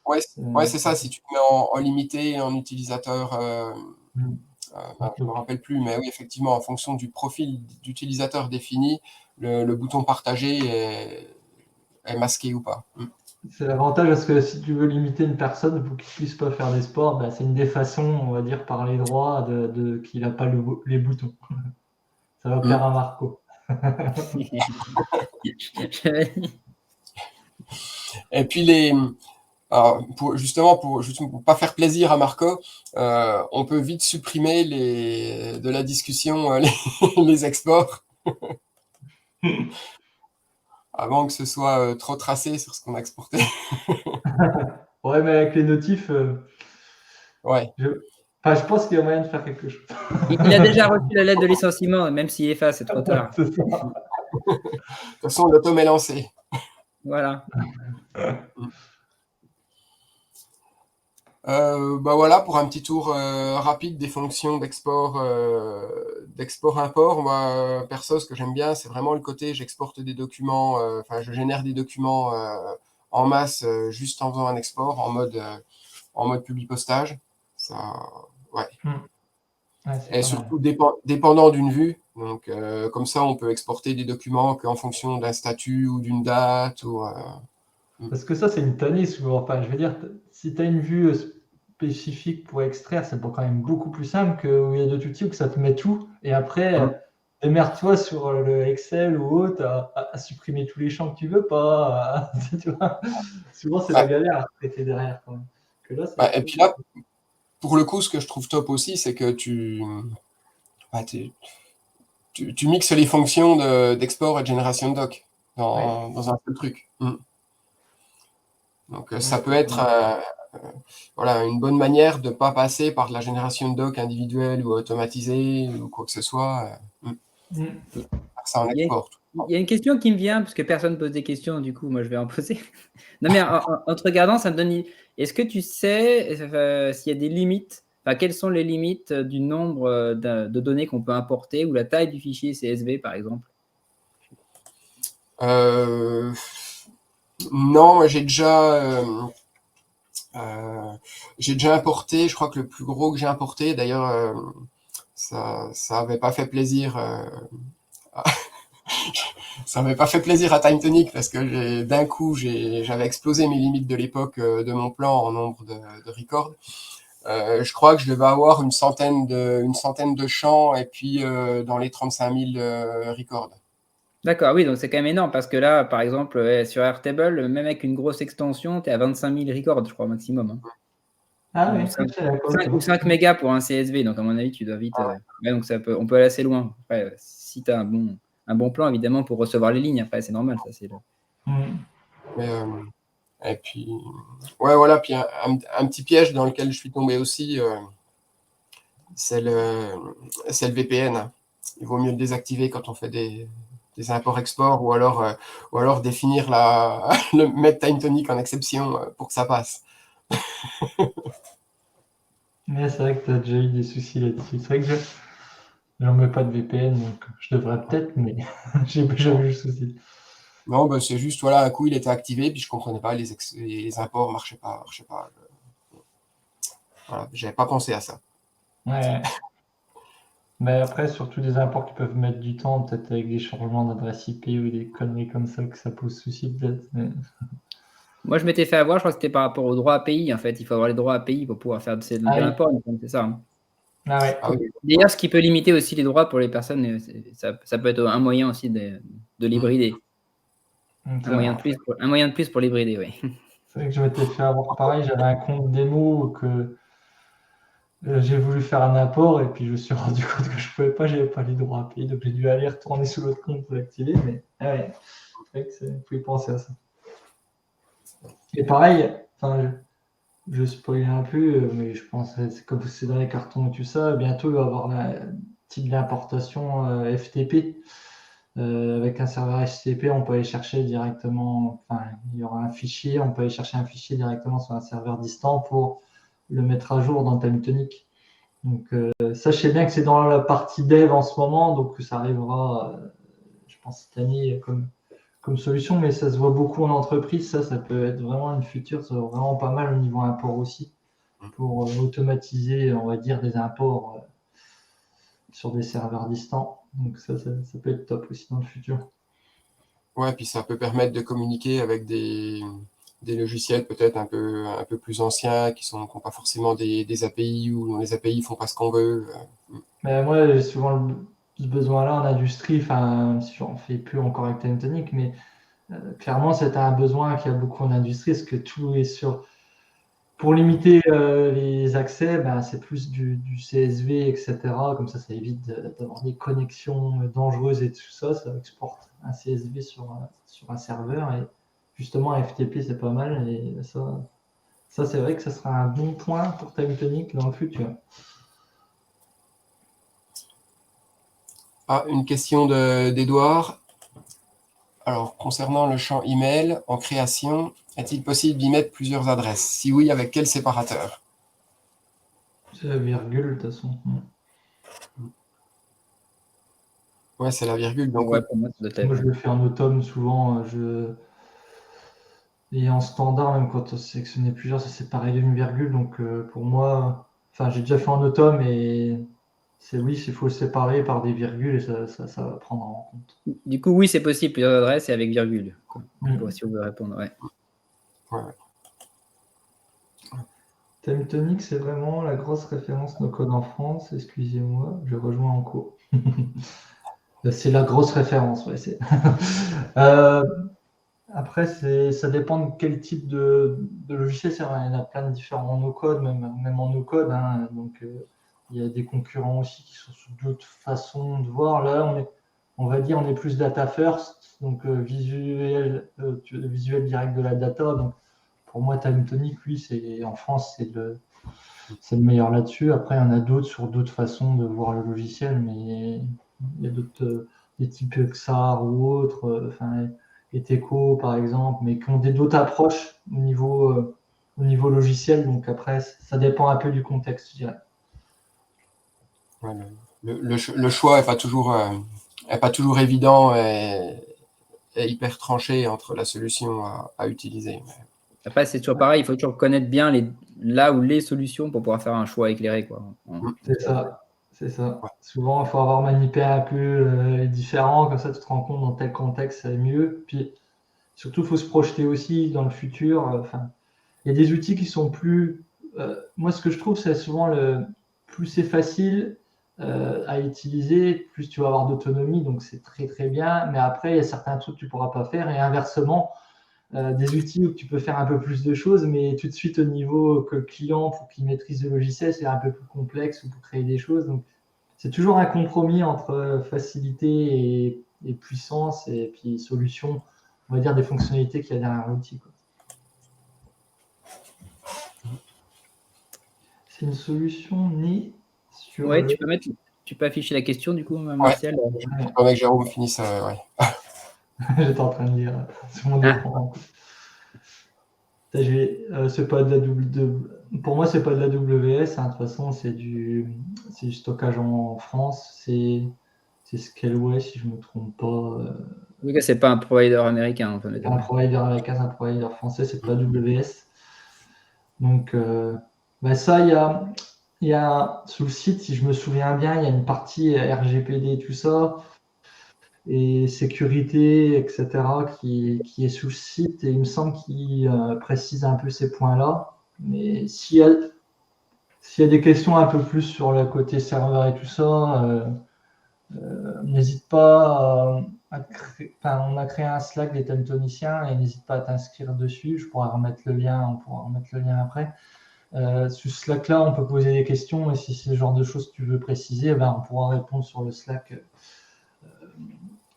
Ouais, c'est ça. Si tu te mets en limité, en utilisateur, je ne me rappelle plus, mais oui, effectivement, en fonction du profil d'utilisateur défini, le bouton partager est masqué ou pas. C'est l'avantage parce que si tu veux limiter une personne pour qu'il ne puisse pas faire des sports, c'est une des façons, on va dire, par les droits qu'il n'a pas les boutons. Ça va plaire à Marco. Et puis pour pas faire plaisir à Marco, on peut vite supprimer de la discussion les exports avant que ce soit trop tracé sur ce qu'on a exporté. Ouais, mais avec les notifs, Ouais. je pense qu'il y a moyen de faire quelque chose. Il a déjà reçu la lettre de licenciement, même s'il efface, c'est trop tard. C'est ça. De toute façon, l'autom est lancé. Voilà. Voilà pour un petit tour rapide des fonctions d'export-import. Moi, perso, ce que j'aime bien, c'est vraiment le côté j'exporte des documents, je génère des documents en masse juste en faisant un export en mode publi-postage. Ça, ouais. Et surtout dépendant d'une vue. Donc, comme ça, on peut exporter des documents qu'en fonction d'un statut ou d'une date. Parce que ça, c'est une tannée souvent. Je veux dire, si tu as une vue spécifique pour extraire, c'est quand même beaucoup plus simple qu'il y a d'autres outils où ça te met tout. Et après, démerde-toi sur le Excel ou autre à supprimer tous les champs que tu veux pas. Tu vois, souvent, c'est la galère à traiter derrière. Quand même. Et puis là, pour le coup, ce que je trouve top aussi, c'est que tu mixes les fonctions d'export et de génération de doc dans un seul truc. Donc, ça peut être une bonne manière de ne pas passer par de la génération de doc individuelle ou automatisée ou quoi que ce soit. Ça en exporte. Il y a une question qui me vient, parce que personne ne pose des questions, du coup, moi, je vais en poser. Non, mais en te regardant, ça me donne... Est-ce que tu sais s'il y a des limites, quelles sont les limites du nombre de données qu'on peut importer ou la taille du fichier CSV, par exemple? Non, j'ai déjà importé, je crois que le plus gros que j'ai importé, d'ailleurs, ça n'avait pas fait plaisir ça m'avait pas fait plaisir à Time Tonic parce que d'un coup j'avais explosé mes limites de l'époque de mon plan en nombre de records. Je crois que je devais avoir une centaine de champs et puis dans les 35 000 records. D'accord, oui, donc c'est quand même énorme parce que là, par exemple, sur Airtable, même avec une grosse extension, tu es à 25 000 records, je crois, maximum. Ah oui, 5 ou 5 mégas pour un CSV, donc à mon avis, tu dois vite. Donc on peut aller assez loin. Après, si tu as un bon plan, évidemment, pour recevoir les lignes, après, c'est normal. Ça, c'est et puis, voilà, puis un petit piège dans lequel je suis tombé aussi, c'est le VPN. Il vaut mieux le désactiver quand on fait des imports-exports ou alors définir mettre Time Tonic en exception pour que ça passe. Mais c'est vrai que tu as déjà eu des soucis là-dessus. C'est vrai que j'en mets pas de VPN, donc je devrais peut-être, mais j'ai jamais eu le souci. Non, c'est juste, un coup il était activé, puis je comprenais pas, les imports marchaient pas. Voilà, j'avais pas pensé à ça. Ouais. Mais après, surtout des imports qui peuvent mettre du temps, peut-être avec des changements d'adresse IP ou des conneries comme ça, que ça pose souci peut-être. Moi, je m'étais fait avoir, je crois que c'était par rapport aux droits API. En fait, il faut avoir les droits API pour pouvoir faire de l'import, c'est ça. Ah ouais. D'ailleurs, ce qui peut limiter aussi les droits pour les personnes, ça peut être un moyen aussi de l'hybrider. Un moyen de plus pour l'hybrider, oui. C'est vrai que je m'étais fait avoir pareil, j'avais un compte démo que j'ai voulu faire un apport et puis je me suis rendu compte que je pouvais pas, j'avais pas les droits à payer, donc j'ai dû aller retourner sur l'autre compte pour l'activer. Mais ouais, c'est vrai que vous pouvez penser à ça. Et pareil, enfin, je spoil un peu, mais je pense que c'est comme c'est dans les cartons et tout ça, bientôt il va y avoir un type d'importation FTP. Avec un serveur HTTP, on peut aller chercher directement, enfin, il y aura un fichier, on peut aller chercher un fichier directement sur un serveur distant pour le mettre à jour dans TimeTonic. Donc, sachez bien que c'est dans la partie dev en ce moment, donc ça arrivera, je pense, cette année comme solution, mais ça se voit beaucoup en entreprise. Ça peut être vraiment une future, ça va vraiment pas mal au niveau import aussi, pour automatiser, on va dire, des imports sur des serveurs distants. Donc, ça peut être top aussi dans le futur. Ouais, puis ça peut permettre de communiquer avec des logiciels peut-être un peu plus anciens qui n'ont pas forcément des API ou dont les API font pas ce qu'on veut. Mais moi, j'ai souvent ce besoin-là en industrie, enfin, si j'en fais plus encore avec TimeTonic, mais clairement, c'est un besoin qu'il y a beaucoup en industrie, parce que tout est sur. Pour limiter les accès, ben, c'est plus du CSV, etc. Comme ça évite d'avoir des connexions dangereuses et tout ça. Ça exporte un CSV sur un serveur. Et justement, FTP, c'est pas mal. Et ça c'est vrai que ça sera un bon point pour TimeTonic dans le futur. Ah, une question d'Edouard. Alors, concernant le champ email en création, est-il possible d'y mettre plusieurs adresses? Si oui, avec quel séparateur? C'est la virgule, de toute façon. Ouais, c'est la virgule. Donc, Ouais, oui. pour moi, ça doit être Moi, je le fais en automne souvent. Et en standard, même quand on sélectionnait plusieurs, ça séparait d'une virgule. Donc, pour moi, enfin, j'ai déjà fait en automne, et oui, il faut le séparer par des virgules et ça va prendre en compte. Du coup, oui, c'est possible, plusieurs adresses et avec virgule. Mm. Si vous voulez répondre, ouais. Ouais. TimeTonic, c'est vraiment la grosse référence no code en France. Excusez-moi, je rejoins en cours. C'est la grosse référence, ouais. Après, ça dépend de quel type de logiciel. Il y en a plein de différents en no-code, même en no-code. Hein. Donc, il y a des concurrents aussi qui sont sur d'autres façons de voir. Là, on va dire, on est plus data first, donc visuel direct de la data. Donc, pour moi, TimeTonic, oui, en France, c'est le meilleur là-dessus. Après, il y en a d'autres sur d'autres façons de voir le logiciel, mais il y a d'autres, des types XR ou autres, enfin, Eteco par exemple, mais qui ont d'autres approches au niveau logiciel. Donc après, ça dépend un peu du contexte, je dirais. Ouais, le choix n'est pas toujours évident et hyper tranché entre la solution à utiliser. Après, c'est toujours pareil, il faut toujours connaître bien là où les solutions pour pouvoir faire un choix éclairé, quoi. C'est ça. C'est ça. Ouais. Souvent, il faut avoir manipulé un peu les différents, comme ça tu te rends compte dans tel contexte, c'est mieux. Puis surtout, il faut se projeter aussi dans le futur. Enfin, il y a des outils qui sont plus. Moi, ce que je trouve, c'est souvent plus c'est facile à utiliser, plus tu vas avoir d'autonomie, donc c'est très très bien. Mais après, il y a certains trucs que tu ne pourras pas faire. Et inversement, des outils où tu peux faire un peu plus de choses, mais tout de suite au niveau que le client, pour qu'il maîtrise le logiciel, c'est un peu plus complexe ou pour créer des choses. Donc, c'est toujours un compromis entre facilité et puissance, et puis solution, on va dire, des fonctionnalités qu'il y a derrière l'outil. C'est une solution née sur Ouais, tu peux afficher la question, du coup, Martial. Pendant que Jérôme finisse, ouais. J'étais en train de dire sur mon écran. C'est pas pour moi, c'est pas de la WS. Hein. De toute façon, c'est du stockage en France. C'est Scaleway, si je me trompe pas. En tout cas, c'est pas un provider américain. C'est un provider américain, c'est un provider français, c'est pas WS. Donc, ça, il y a sur le site, si je me souviens bien, il y a une partie RGPD et tout ça, et sécurité, etc., qui est sous le site, et il me semble qu'il précise un peu ces points-là. Mais s'il y a des questions un peu plus sur le côté serveur et tout ça, n'hésite pas on a créé un Slack des Timetoniciens et n'hésite pas à t'inscrire dessus. Je pourrais remettre le lien, on pourra remettre le lien après. Sur ce Slack-là, on peut poser des questions et si c'est le genre de choses que tu veux préciser, on pourra répondre sur le Slack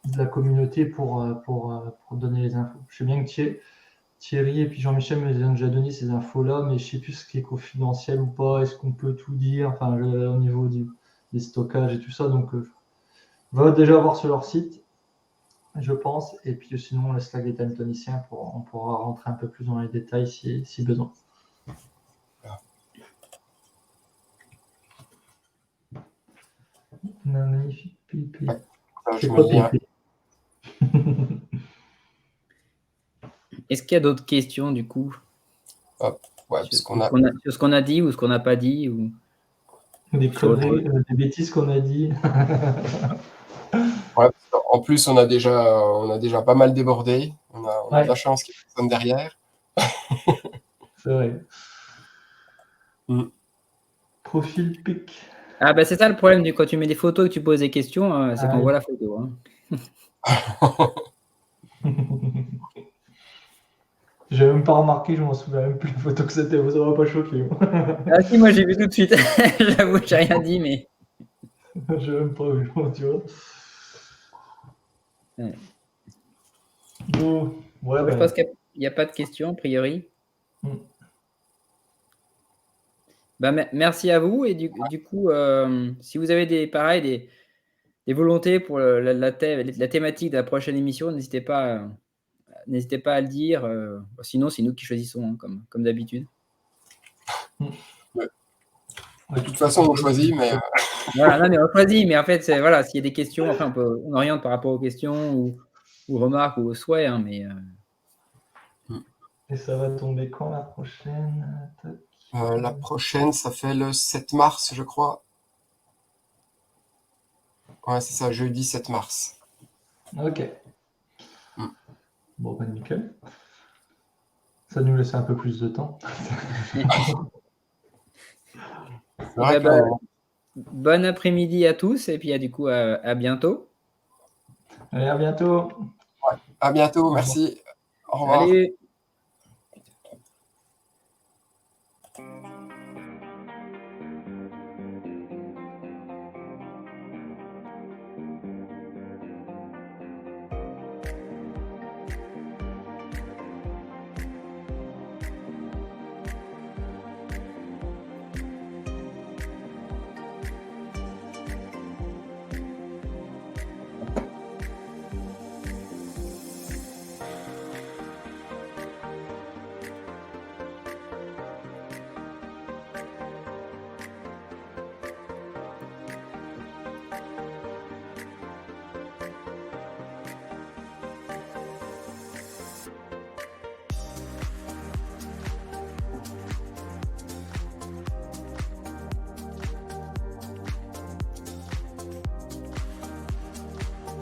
de la communauté pour donner les infos. Je sais bien que Thierry et puis Jean-Michel me ont déjà donné ces infos-là, mais je ne sais plus ce qui est confidentiel ou pas, est-ce qu'on peut tout dire, au niveau des stockages et tout ça. Donc, va déjà voir sur leur site, je pense, et puis sinon, le Slack des Timetoniciens, on pourra rentrer un peu plus dans les détails si besoin. Magnifique pipi. Je me dis, Est-ce qu'il y a d'autres questions du coup sur ce qu'on a dit ou ce qu'on n'a pas dit ou... Des conneries, des bêtises qu'on a dit. Ouais, en plus, on a déjà pas mal débordé. On a de la chance qu'il y ait personne derrière. C'est vrai. Profil pic. Ah bah c'est ça le problème quand tu mets des photos et que tu poses des questions, c'est qu'on voit la photo. J'ai même pas remarqué, je m'en souviens même plus les photos que c'était, ça m'a pas choqué. Ah si, moi j'ai vu tout de suite. J'avoue, j'ai rien dit, mais. J'ai même pas vu, tu vois. Ouais. Bon, ouais, je pense qu'il n'y a pas de questions, a priori. Merci à vous. Et du coup, si vous avez des volontés pour la thématique de la prochaine émission, n'hésitez pas à le dire. Sinon, c'est nous qui choisissons, comme d'habitude. De toute façon, on choisit, mais... Voilà, non, mais on choisit, mais en fait, s'il y a des questions, enfin, on oriente par rapport aux questions ou remarques ou aux souhaits. Mais, Et ça va tomber quand la prochaine? La prochaine, ça fait le 7 mars, je crois. Ouais, c'est ça, jeudi 7 mars. Ok. Bon, nickel. Ça nous laisse un peu plus de temps. Bon après-midi à tous et puis du coup à bientôt. Allez, à bientôt. Ouais, à bientôt, merci. Au revoir. Salut.